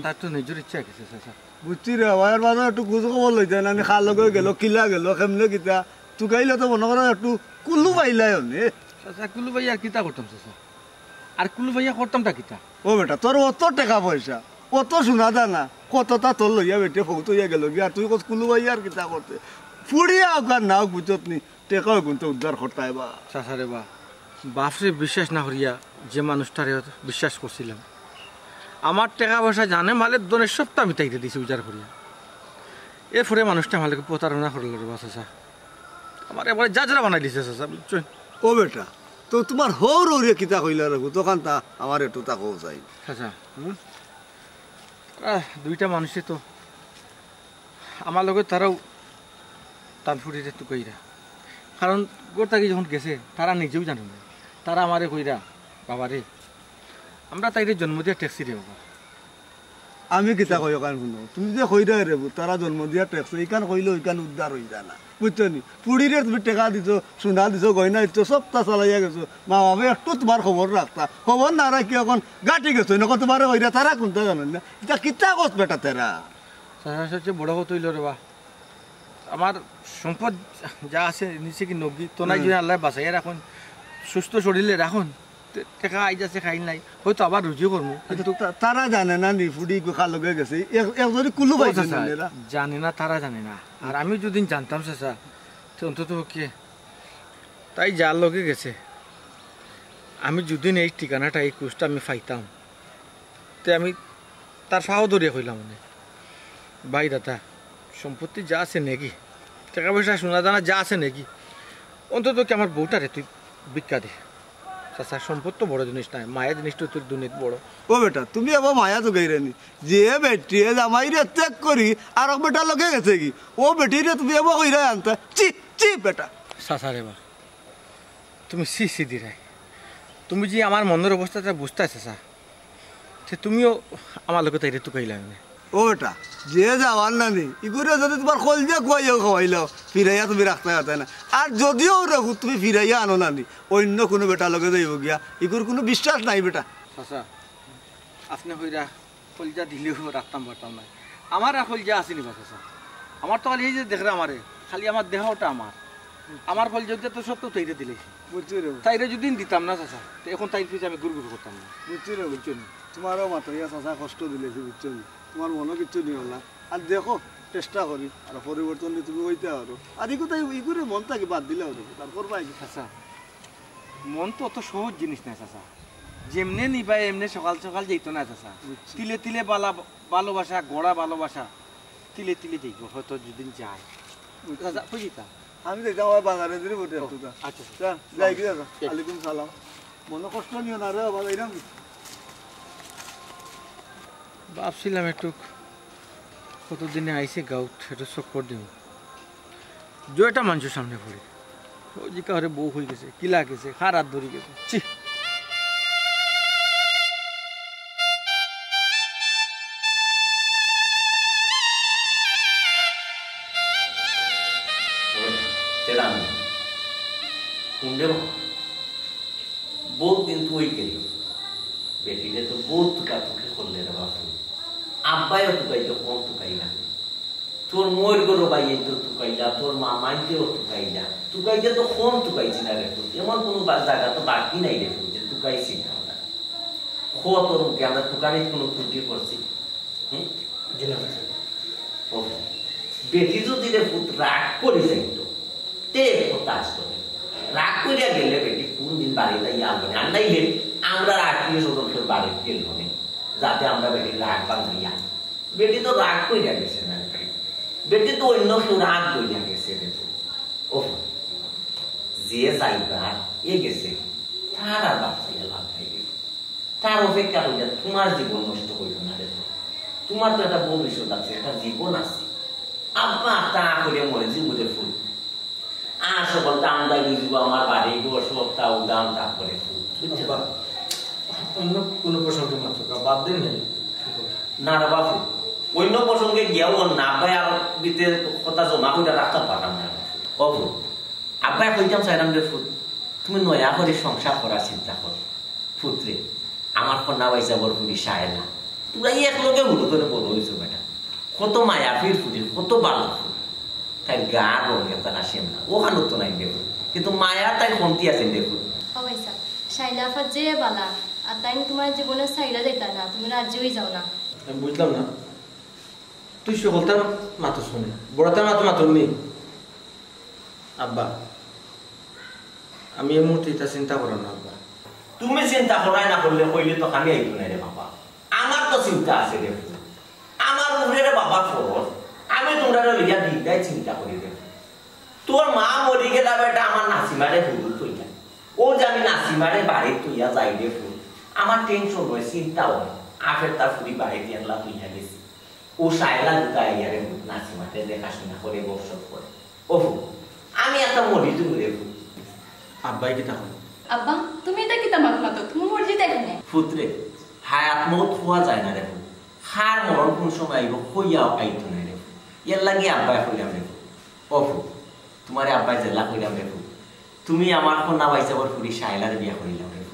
তার তো নিজের ইচ্ছা গেছে চাচা বুঝছি রে আমার মানুষ একটু খোঁজ খবর লইতে না খাল লগে গেল কিলা গেল কেমনে কিতা তুকাইলে তো মনে করো একটু কুল্লু পাইলাই নে চাচা কুলু ভাইয়া আর কিতা করতাম চাচা আর কুলু ভাইয়া করতাম তা কিতা ও বেটা তোর অত টাকা পয়সা কত শোনা দানা কতটা তোর লইয়া বেটে ফৌত হইয়া গেল গিয়া তুই কত কুলু ভাইয়া আর কিতা করতে ফুড়িয়া আর নাও বুঝত নি টেকাও কিন্তু উদ্ধার করতাই বা চাচা রে বাপরে বিশ্বাস না করিয়া যে মানুষটারে বিশ্বাস করছিলাম আমার টাকা পয়সা জানে মালের দনের সপ্তাহ আমি তাইতে দিছি উজার করিয়া এরপরে মানুষটা আমাকে প্রতারণা করল রে বা চাচা আমার এবারে যাজরা বানাই দিছে চাচা বুঝছেন ও বেটা তো তোমার হৌর হৌরে কিতা কইলা রাখো তখন তা আমার একটু তাকও চাই চাচা দুইটা মানুষে তো আমার লগে তারাও তার ফুটিতে তো কইরা কারণ গোটাকে যখন গেছে তারা নিজেও জানো না তারা আমারে কইরা বাবারে আমরা তাইরে জন্ম দিয়া ট্যাক্সি রে বাবা আমি কিতা কই কান শুনো তুমি যে কইরা রে তারা জন্ম দিয়া ট্যাক্সি এইখান কইলে ওইখান উদ্ধার হই জানা বুঝছো নি পুড়িরে তুমি টাকা দিছো সোনা দিছো গয়না দিছো সবটা চালাইয়া গেছো মা বাবা একটু তোমার খবর রাখতা খবর না রাখি এখন গাঁটি গেছো নকল তোমার কইরা তারা কোনটা জানেন না এটা কিতা কস বেটা তেরা সবচেয়ে বড় কথা হইল রে বা আমার সম্পদ যা আছে নিচে কি নব্বই তো নাই যদি আল্লাহ বাঁচাইয়া রাখুন সুস্থ শরীরে রাখুন টাকা আই যাচ্ছে খাই নাই হয়তো আবার রুজিও করবো কিন্তু তারা জানে না নি ফুডি খাল লগে গেছে একজনই কুলু পাইছে জানে না তারা জানে না আর আমি যদি জানতাম চাচা তো অন্তত কে তাই যার লগে গেছে আমি যদি এই ঠিকানাটা এই কুচটা আমি পাইতাম তো আমি তার ফাও ধরিয়া কইলাম মানে ভাই দাদা সম্পত্তি যা আছে নাকি টাকা পয়সা সোনা দানা যা আছে নাকি অন্তত কি আমার বউটারে তুই ভিক্ষা দে চাচা সম্পদ তো বড় জিনিস নাই মায়া জিনিসটা তোর দুনিত বড় ও বেটা তুমি আবার মায়া তো গাইরানি যে বেটি জামাইরে ত্যাগ করি আর বেটা লগে গেছে কি ও বেটিরে তুমি আবার কইরা আনতা চি চি বেটা চাচা রে বা তুমি সি দিরাই তুমি যে আমার মনের অবস্থাটা বুঝতে আছে চাচা সে তুমিও আমার লোকে তাইরে তো কইলাম ও বেটা যে যাওয়ার নানি ইগুরে যদি তোমার কলজা খুয়াইয়াও খাওয়াইলাও ফিরাইয়া তুমি রাখতে পারতে না আর যদিও রাখো তুমি ফিরাইয়া আনো নানি অন্য কোনো বেটা লগে যাইব গিয়া ইগুর কোনো বিশ্বাস নাই বেটা চাচা আপনি হইরা কলজা দিলেও রাখতাম পারতাম না আমার আর কলজা আসেনি বা চাচা আমার তো খালি এই যে দেখরা আমারে খালি আমার দেহটা আমার কলজা তো সব তো তৈরি দিলে বুঝছি রে তাইরে যদি দিতাম না চাচা তো এখন তাই পিছিয়ে আমি গুড় করতাম না বুঝছি রে বুঝছো তোমারও মাতরিয়া চাচা কষ্ট দিলেছি বুঝছো তোমার মনে কিচ্ছু নিও না আর দেখো চেষ্টা করি আর পরিবর্তন তুমি হইতে পারো আর ইগুরে মন থাকি বাদ দিলে হতো তারপর পাই চাচা মন তো অত সহজ জিনিস না চাচা যেমনে নিবাই এমনি সকাল সকাল যেত না চাচা তিলে তিলে ভালোবাসা গড়া ভালোবাসা তিলে তিলে যাইব হয়তো যেদিন যায় চাচা বুঝিতা আমি তো যাওয়া বাজারে দিলে বটে আচ্ছা যাই কি দাদা আলাইকুম সালাম মনে কষ্ট নিও না রে বাবা এরকম ভাবছিলাম একটু কতদিনে আইসে গাউট সেটা চক্কর দিব জয়টা মানুষের সামনে পড়ে ওই যে কাহরে বউ হয়ে গেছে কিলা গেছে হারাত ধরে গেছে ছি বহুত দিন তুই গেল বেটিরে তো বহুত টুকা টুকি করলে রে বাপু আব্বাইও টুকাইতো কম টুকাই না তোর ময়ূর গরু বাইয়ে তো টুকাইলা তোর মামাইতেও টুকাইলা টুকাইতে তো কম টুকাইছি না রে এমন কোনো জায়গা তো বাকি নাই রে যে টুকাইছি না আমরা খো তোর মুখে আমরা টুকারে কোনো ত্রুটি করছি বেটি যদি রে পুত রাগ করে যাইতো তে কথা আসতো রাগ করিয়া গেলে বেটি কোন দিন বাড়িতে আসবে আর নাইলে আমরা আত্মীয় স্বজনকে বাড়িতে গেল যাতে আমরা বেটি রাগ বাঙাইয়া বেটি তো রাগ করিয়া গেছে না বেটি তো অন্য কেউ রাগ করিয়া গেছে ও যে যাইবার এ গেছে তার আর বাচ্চা লাভ নাই তার অপেক্ষা করিয়া তোমার জীবন নষ্ট হইল না রে তোমার তো একটা ভবিষ্যৎ আছে একটা জীবন আছে আব্বা তা করে মরে জীবনে ফুল আর সকল দাম দাই দিব আমার বাড়ি ঘর সব তাও দাম তারপরে ফুল অন্য কোনো প্রসঙ্গে মাত্র বাদ দেন নাই না রে বাবু অন্য প্রসঙ্গে গিয়াও না আব্বাই আর দিতে কথা জমা করে রাখতে পারতাম না বাবু আব্বাই কইতাম চাইলাম রে ফুল তুমি নয়া করে সংসার করার চিন্তা কর পুত্রে আমার কন্যা বাইসা বড় ফুলি সায় না তোমরা এক লোকে হলো করে বড় হয়েছো বেটা কত মায়া ফির ফুটির কত ভালো ফুল তাই গা রঙের তারা সেম না ওখানে তো নাই দেখুন কিন্তু মায়া তাই কমতি আছে দেখুন অবশ্যই শাইলাফা যে বালা আর তাই তোমার জীবনে সাইলা যাইতা না তুমি রাজ্য হয়ে যাও না আমি বুঝলাম না তুই সকলটার মাত্র শুনে বড়টার মাত্র নেই আব্বা আমি এই মুহূর্তে এটা চিন্তা করো না আব্বা তুমি চিন্তা করাই না করলে কইলে তো আমি আইতো না রে বাবা আমার তো চিন্তা আছে রে আমার উপরে রে বাবা খবর আমি তোমরা লিয়া দিদাই চিন্তা করি রে তোর মা মরি গেলা বেটা আমার নাসিমারে হুদুর তুইলা ও যে আমি নাসিমারে বাড়ি তুইয়া যাই রে ফুল আমার টেনশন হয় চিন্তা হয় আফের তার ফুরি বাড়ি দিয়ে আল্লাহ তুইয়া গেছি ও সাইলা দুটাই ইয়ারে নাসিমাতে দেখাশোনা করে বর্ষক করে ও আমি একটা মরি তুমি রে ফুল আব্বাই কি তাহলে আব্বা তুমি এটা কি তামাক মাতো তুমি মরজি দেখনে পুত্রে হায়াত মত হওয়া যায় না রে হার মরণ কোন সময় আইব কইয়াও আইতো না রে এর লাগি আব্বাই কইলাম রে ও তোমারে আব্বাই জেলা কইলাম রে তুমি আমার কোন না বাইসা বড় ফুরি শাইলার বিয়া করিলাম রে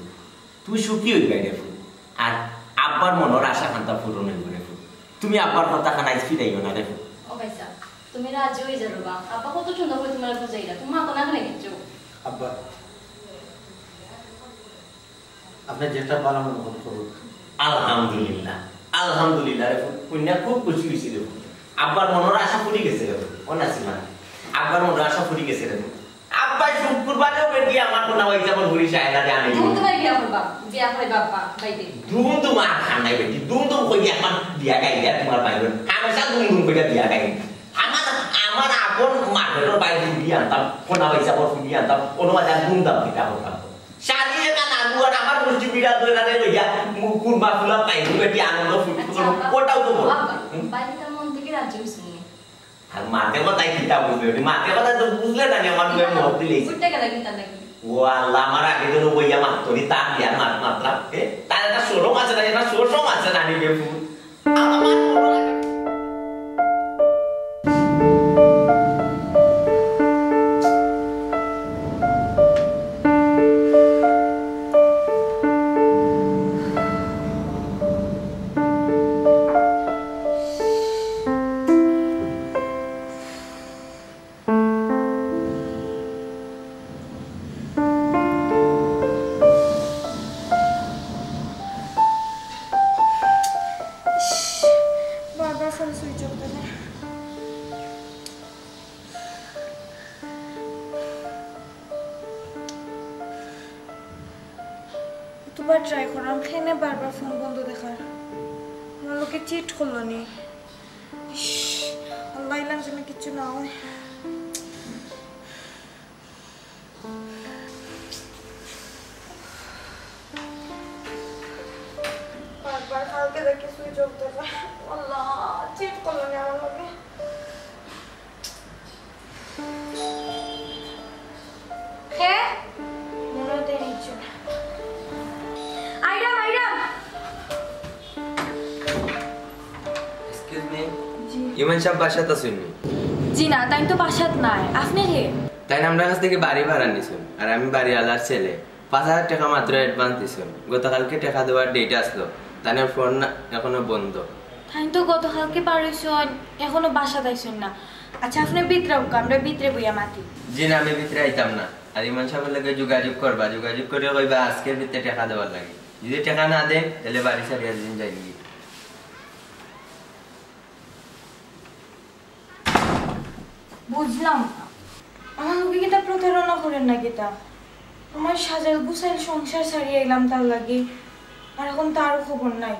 তুমি সুখী হইবা রে আর আব্বার মনের আশা কান্তা পূরণ হইব রে তুমি আব্বার কথা খানাই ফিরাইও না রে ও ভাইসা তুমি রাজ্য হয়ে যাবে বা আব্বা কত সুন্দর করে তোমার বুঝাইলা তুমি মাথা না কেন গেছো আব্বা আপনি যেটা ভালো মনে করুন আলহামদুলিল্লাহ আলহামদুলিল্লাহ রে কন্যা খুব খুশি হইছে রে আব্বার মনের আশা ফুরি গেছে রে অনাসিমা আব্বার মনের আশা ফুরি গেছে রে আব্বা শুক্রবারেও বেটি আমার কোন ওই যেমন ঘুরি শায়লা দে আনি তুমি তোমার বিয়া কইবা বাবা বাইতে দুম আর খানাই বেটি দুম কই এখন বিয়া গাইলা তোমার বাইরে হামেশা দুম কইরা বিয়া গাই আমার আপন মাঠের বাইরে বিয়া আনতাম কোন ওই যেমন ফুলি আনতাম কোন বাজার দুম দাম দিতা হতাম শাড়ির কান আগুয়ার আমার মুষ্টি বিড়া দইরা দে লইয়া কুরমা ফুলা পাইবো বেটি আনন্দ ফুটবো ওটাও তো বল বাইরের মন থেকে রাজ্য হইছে আর মাতে কথাই কিতা বুঝবে মাতে কথা তো বুঝলে না আমার দুই মত দিলেই উঠতে গেল কিতা নাকি ও আল্লাহ আমার আগে তো বইয়া মাত্রই তা বিয়ার মাত্রা তার একটা শোরুম আছে না এটা শোরুম আছে না নিবে ফুল আমার করলাম খেনে বারবার ফোন বন্ধ দেখার আমার লোকে চিট করলো নি আল্লাহ ইলাম যেন কিছু না হয় বারবার কালকে দেখে সুইচ অফ দেখা আল্লাহ চিট করলো নি আমার লোকে হ্যাঁ মনে হতে নিচ্ছ আইরাম আইরাম এক্সকিউজ মি ইমান সাহেব বাসাত আছেন জি না তাই তো বাসাত নাই আপনি কে তাই না আমরা কাছ থেকে বাড়ি ভাড়া নিছেন আর আমি বাড়ি আলার ছেলে 5000 টাকা মাত্র অ্যাডভান্স দিছেন গতকালকে টাকা দেওয়ার ডেট আসলো তাই ফোন এখনো বন্ধ তাই তো গতকালকে পারইছন এখনো বাসাত আইছন না আচ্ছা আপনি ভিতরে আমরা ভিতরে বইয়া মাতি জি না আমি ভিতরে আইতাম না আর ইমান সাহেবের লগে যোগাযোগ করবা যোগাযোগ করে কইবা আজকের ভিতরে টাকা দেওয়ার লাগে যদি টাকা না দেন তাহলে বাড়ি ছাড়িয়ে দিন যাইনি বুঝলাম আমার লোকে কিতা প্রতারণা করেন না কিতা আমার সাজাল গুছাইল সংসার ছাড়িয়ে এলাম তার লাগে আর এখন তারও খবর নাই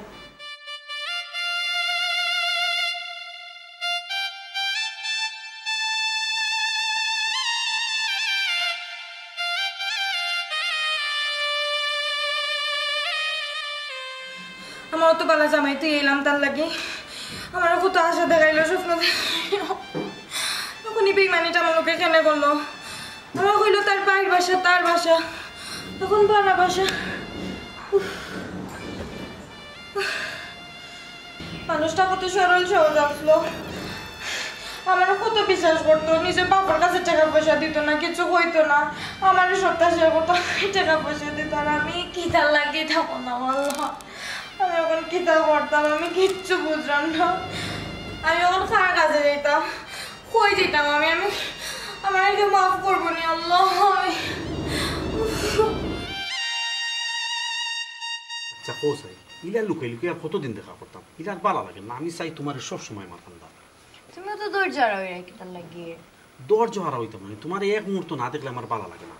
আমার তো বালা জামাই তুই এলাম তার লাগে আমার কত আশা দেখাইলো স্বপ্ন তখনই বেইমানিটা আমার লোকে কেন করলো আমার হইলো তার পায়ের বাসা তার বাসা তখন বানা বাসা মানুষটা কত সরল সহজ আসলো আমারও কত বিশ্বাস করতো নিজের বাবার কাছে টাকা পয়সা দিত না কিছু হইতো না আমারও সপ্তাহ শেয়ার করতো টাকা পয়সা দিত আর আমি কিতার লাগিয়ে থাকো না আল্লাহ আমি এখন কিতা করতাম আমি কিচ্ছু বুঝলাম না আমি এখন খারাপ কাজে যেতাম কই যেতাম আমি আমি আমার একে মাফ করবো নি আল্লাহ আচ্ছা কোসাই ইলা লুকাই লুকাই কতদিন দেখা করতাম ইলা ভালো লাগে না আমি চাই তোমার সব সময় মাথান দা তুমি তো দরজা হারাই কিতার লাগিয়ে দরজা হারা হইতাম না তোমার এক মুহূর্ত না দেখলে আমার ভালো লাগে না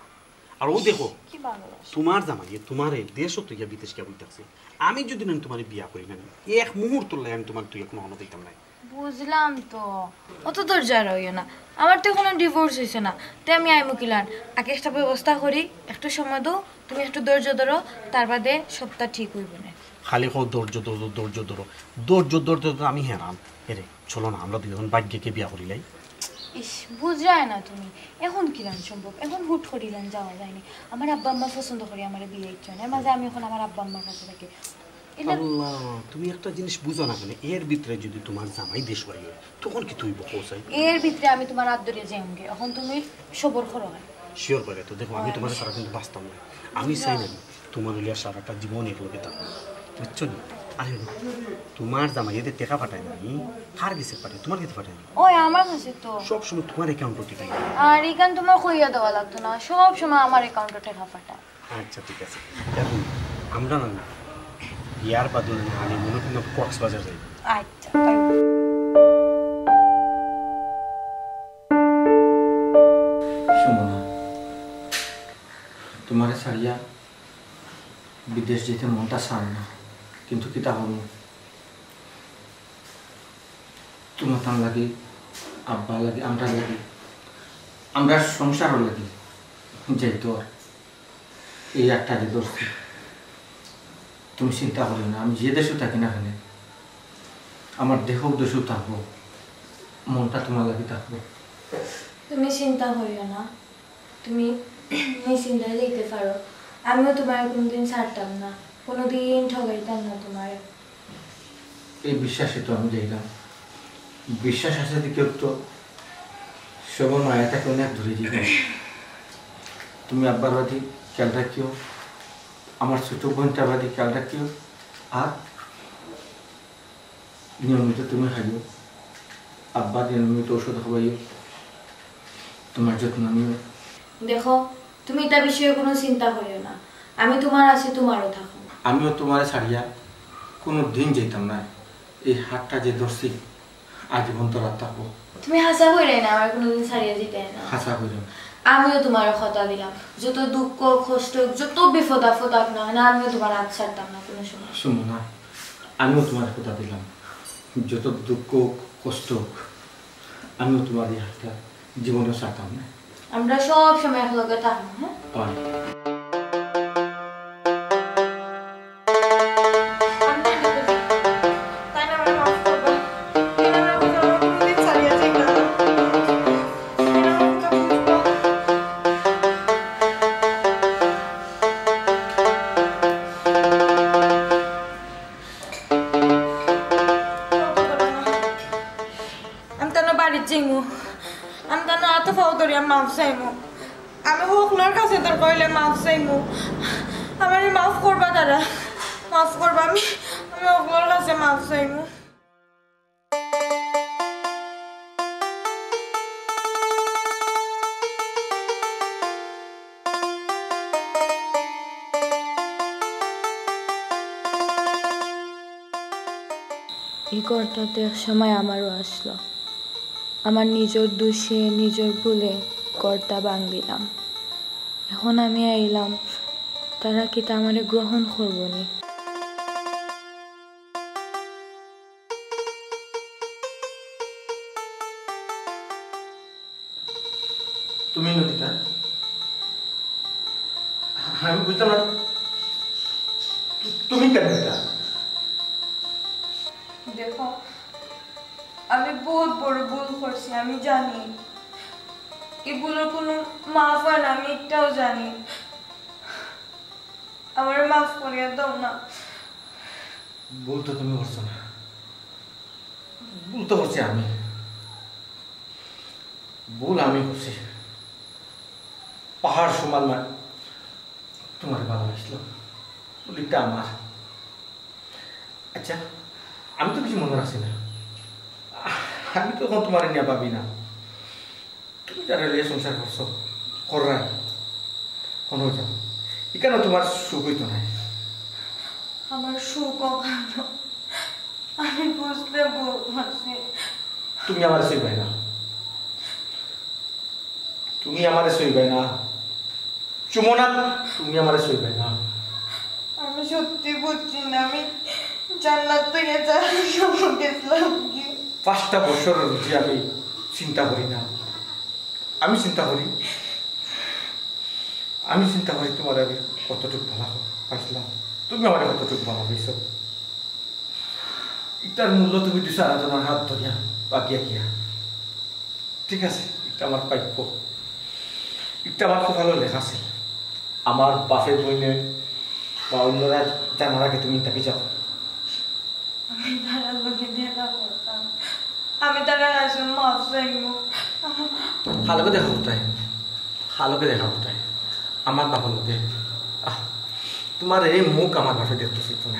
আর ও দেখো কি ভালো তোমার জামাই তোমার দেশও তুই বিদেশ কে বইতাছে আমি যদি না তোমার বিয়া করি না এক মুহূর্ত লাগে আমি তোমার তুই কোনো অনুমতি দিতাম না বুঝলাম তো অত দরজা হারাইও না আমার তো এখনো ডিভোর্স হয়েছে না তাই আমি আইমু কিলান আগে একটা ব্যবস্থা করি একটু সময় দাও তুমি একটু ধৈর্য ধরো তার বাদে সবটা ঠিক হইব না খালি হোক ধৈর্য ধরো ধৈর্য ধরো ধৈর্য ধরতে তো আমি হেরাম এরে চলো না আমরা দুজন ভাগ্যকে বিয়া করিলাই ইস বুঝরায় না তুমি এখন কিলান সম্ভব এখন হুট করিলেন যাওয়া যায়নি আমার আব্বা আম্মা পছন্দ করি আমার বিয়ে ইচ্ছা নেই মাঝে আমি এখন আমার আব্বা আম্মার কাছে থাকি আল্লাহ তুমি একটা জিনিস বুঝো না কেন এর ভিতরে যদি তোমার জামাই দেশ বাড়ি হয় তখন কি তুই বকোসাই এর ভিতরে আমি তোমার আদরে যাইমগে এখন তুমি সবর করো না শিওর করে তো দেখো আমি তোমার সারা কিন্তু বাঁচতাম না আমি চাই না তোমার হলে সারাটা জীবন একলগে থাকবো বুঝছো না আরে তোমার জামাই এদের টাকা পাঠায় না কার গেছে পাঠায় তোমার কাছে পাঠায় না ওই আমার কাছে তো সব সময় তোমার অ্যাকাউন্টে টাকা আর এখান তোমার কইয়া দেওয়া লাগতো না সব সময় আমার অ্যাকাউন্টে টাকা পাঠায় আচ্ছা ঠিক আছে এখন আমরা না ইয়ার বাদুল আমি মনে করি কক্সবাজার যাই আচ্ছা শোনো না তোমার সারিয়া বিদেশ যেতে মনটা চান না কিন্তু কিতা হল তোমার তার লাগে আব্বা লাগে আমরা লাগে আমরা সংসারও লাগে যেহেতু আর এই একটা যে দোষ তুমি চিন্তা করো না আমি যে দেশও থাকি না এখানে আমার দেহ দেশও থাকবো মনটা তোমার লাগে থাকবো তুমি চিন্তা করিও না তুমি নিশ্চিন্তায় যেতে পারো আমিও তোমার কোনোদিন ছাড়তাম না কোনোদিন ঠগাইতাম না তোমার এই বিশ্বাসে তো আমি যাইলাম বিশ্বাস আছে দিকেও তো সবার মায়াটাকে অনেক ধরে যাবে তুমি আব্বার বাদী খেয়াল রাখিও আমার ছোট বোনটার বাদী খেয়াল রাখিও আর নিয়মিত তুমি খাইও আব্বা নিয়মিত ওষুধ খাওয়াইও তোমার যত্ন নিও দেখো তুমি এটা বিষয়ে কোনো চিন্তা করিও না আমি তোমার আছি তোমারও থাকো আমিও তোমার ছাড়িয়া কোনো দিন যেতাম না এই হাতটা যে ধরছি আজীবন তো রাত থাকবো তুমি হাসা হইলে না আমার কোনোদিন ছাড়িয়ে যেতে না হাসা হইল আমিও তোমার কথা দিলাম, যত দুঃখ কষ্ট যত বিপদ আপদ হোক না কেন আমিও তোমার হাত ছাড়তাম না কোনো সময়। শুনো না, আমিও তোমার কথা দিলাম, যত দুঃখ কষ্ট হোক আমিও তোমার এই হাতটা জীবনে ছাড়তাম না। আমরা সব সময় একলগে থাকবো। হ্যাঁ আমি সকলের কাছে তোর কইলে মাফ চাইমু, আমার মাফ করবা তারা, মাফ করবা, আমি সকলের কাছে মাফ চাইমু। এই ঘরটাতে এক সময় আমারও আসলো, আমার নিজের দোষে নিজের ভুলে ঘরটা ভাঙিলাম। এখন আমি আইলাম, তারা কি তা আমারে গ্রহণ করবো নি? তুমি নদীটা আমি বুঝতাম না, তুমি কেন এটা? দেখো আমি বহুত বড় ভুল করছি, আমি জানি এই ভুলের কোনো মাফ হয় না, আমি একটাও জানি। আমার মাফ করিয়া দাও না। ভুল তো তুমি করছো না, ভুল তো করছি আমি, ভুল আমি করছি। পাহাড় সমান না তোমার ভালোবাসল, ভুলটা আমার। আচ্ছা আমি তো কিছু মনে রাখছি না, আমি তো এখন তোমার নিয়ে ভাবি না। তুমি যারা লিয়ে সংসার করছো কররা কোনো যাও, এখানে তোমার সুখ হইতো না। আমার সুখ আমি বুঝতে পারছি। তুমি আমার সইবাই না, তুমি আমার সইবাই না চুমনা, তুমি আমার সইবাই না। আমি সত্যি বুঝছি না, আমি জান্নাত থেকে গেছিলাম কি 5টা বছর রুচি আমি চিন্তা করি না, আমি চিন্তা করি তোমার আমি কতটুকু ভালো পাইছিলাম, তুমি আমার কতটুকু ভালো পাইছ। এটার মূল্য তুমি দিছো আরাধনার হাত ধরিয়া বাকিয়া গিয়া। ঠিক আছে, এটা আমার প্রাপ্য, এটা আমার খুব ভালো লেখা আছে। আমার বাপের বইনে বা অন্যরা জানার আগে তুমি তাকে যাও। আমি তারা লোকে দেখা করতাম, আমি তারা কাছে মাফ চাইবো। হালকে দেখা কোথায়, হালকে দেখা কোথায় আমার বাবার লোকে। তোমার এই মুখ আমার বাপে দেখতে শিখতো না।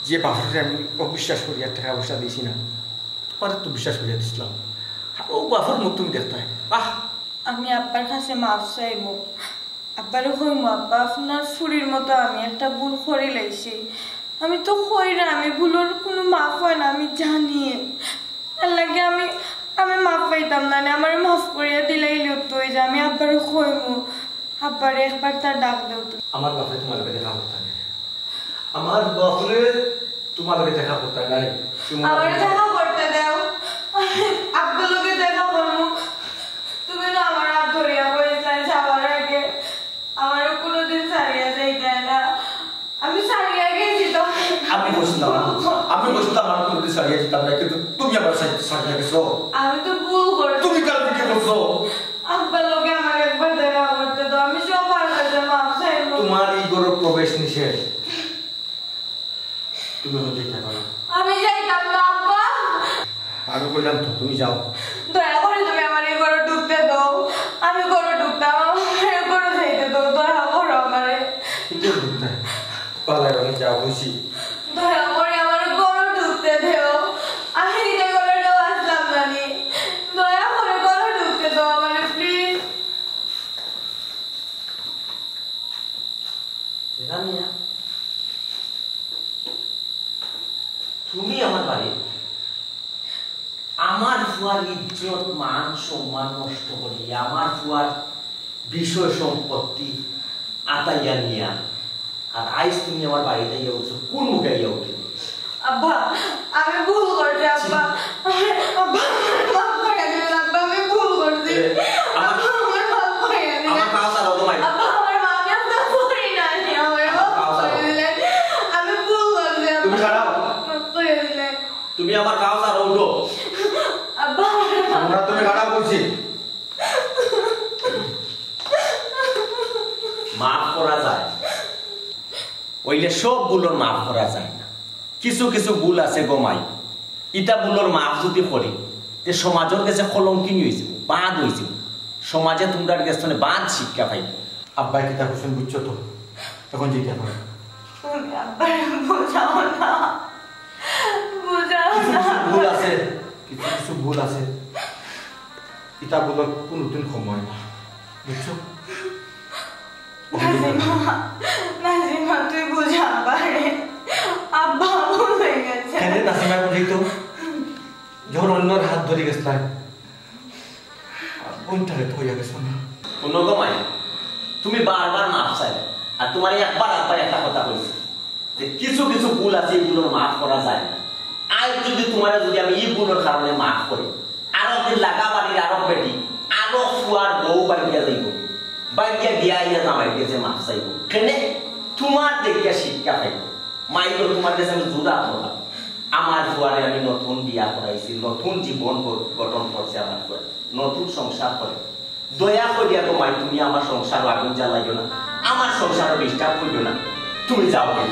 যে বাপরে আমি অবিশ্বাস করি আর টাকা পয়সা দিয়েছি না, তোমার তো বিশ্বাস করিয়া দিছিলাম, ও বাপর মুখ তুমি দেখতে হয়। আমি আব্বার কাছে মাফ চাইবো, আব্বারও কইমো আব্বা আপনার ফুরির মতো আমি একটা ভুল করে লাইছি। আমি তো কই না, আমি ভুলের কোনো মাফ হয় না, আমি জানি। তার লাগে আমি মাফ পাইতাম না, আমার মাফ করিয়া দিলেই লিপ্ত হয়ে যায়। আমি আব্বারও কইমো, আব্বারে একবার তার ডাক দেও। আমার বাপরে তোমার লোকে দেখা করতে নাই, আমার বাপরে তোমার লোকে দেখা করতে নাই। আমার দেখা করতে দাও, আব্বার লোকে দেখা করবো। তুমি না আমার হাত ধরিয়া বলেছিলেন যাওয়ার আগে আমার কোনোদিন ছাড়িয়া যাইতে না। আমি ছাড়িয়া গেছি তো, আমি বসলাম আমার কোনোদিন ছাড়িয়া যেতাম না, কিন্তু তুমি আমার ছাড়িয়া গেছো। আমি তো ভুল করেছি। তুমি কাল কি করছো? আব্বার লোকে আমার একবার দেখা করতে দাও, আমি সবার কাছে মাফ চাইবো। তোমার এই গরু প্রবেশ নিষেধ, তুমি হতে থাকো না। আমি যাইতাম না আব্বা, আমি বললাম তো তুমি যাও। দয়া করে তুমি আমার এই ঘরে ঢুকতে দাও, আমি ঘরে ঢুকতাম, আমার ঘরে যাইতে দাও, দয়া করো আমারে। কিন্তু ঢুকতে পালায় রঙে যাও বসি, দয়া করে আমার ঘরে ঢুকতে দেও। আমি নিজে ঘরে আসলাম না, দয়া করে ঘরে ঢুকতে দাও আমারে প্লিজ। তুমি আমার বাড়ি, আমার ফুয়ার ইজ্জত মান সম্মান নষ্ট করি আমার ফুয়ার বিষয় সম্পত্তি আতাইয়া নিয়া আর আইস তুমি আমার বাড়িতে ইয়ে উঠছো কোন মুখে ইয়ে উঠে আব্বা আমি ভুল করছি আব্বা আব্বা মাফ করে দিবেন আব্বা আমি ভুল করছি আমার মাফ করে দিবেন আমার কাজ আর তোমার আব্বা আমার মা আমি আপনার করি না আমার মাফ করে দিলেন আমি ভুল করছি তুমি খারাপ মাফ করে দিলেন তুমি আমার কাজ আর উঠো আব্বা আমরা তুমি খারাপ বলছি মাফ করা যায় ওইলে সব ভুলোর মাফ করা যায় না কিছু কিছু ভুল আছে গমাই ইটা ভুলোর মাফ যদি করি তে সমাজের কাছে কলঙ্কিনী হয়েছে বাদ হয়েছে সমাজে তোমরা কাছে বাদ শিক্ষা পাই আব্বাই কিতা কোশ্চেন বুঝছো তো এখন যেতে হবে তুমি আব্বা বোঝাও না বোঝাও না ভুল আছে কিছু কিছু ভুল আছে এটা বলার কোনো দিন সময় না বুঝছো নাজিমা তুই বুঝা পারে আব্বা ভুল হয়ে গেছে কেন নাসিমা বুঝি তো যখন অন্যর হাত ধরে গেছিলাম কোনটারে থইয়া গেছো না কোনো গমাই তুমি বারবার মাফ চাই আর তোমার একবার একটা কথা বলছি যে কিছু কিছু ভুল আছে এগুলোর মাফ করা যায় না আজ যদি তোমার যদি আমি এই ভুলের কারণে মাফ করি আরো দিন লাগা বাড়ির আরো বেটি আরো ফুয়ার বউ বাড়িয়া যাইব বাড়িয়া দিয়া ইয়া জামাই গেছে মাফ চাইব কেনে তোমার দেখিয়া শিক্ষা পাইব মাইল তোমার কাছে আমি জুড়া করলাম আমার ফুয়ারে আমি নতুন বিয়া করাইছি নতুন জীবন গঠন করছে আমার ফুয়ার নতুন সংসার করে দয়া করিয়া তো মাই তুমি আমার সংসার আগুন জ্বালাইও না আমার সংসারও ডিস্টার্ব করিও না তুমি যাও কেন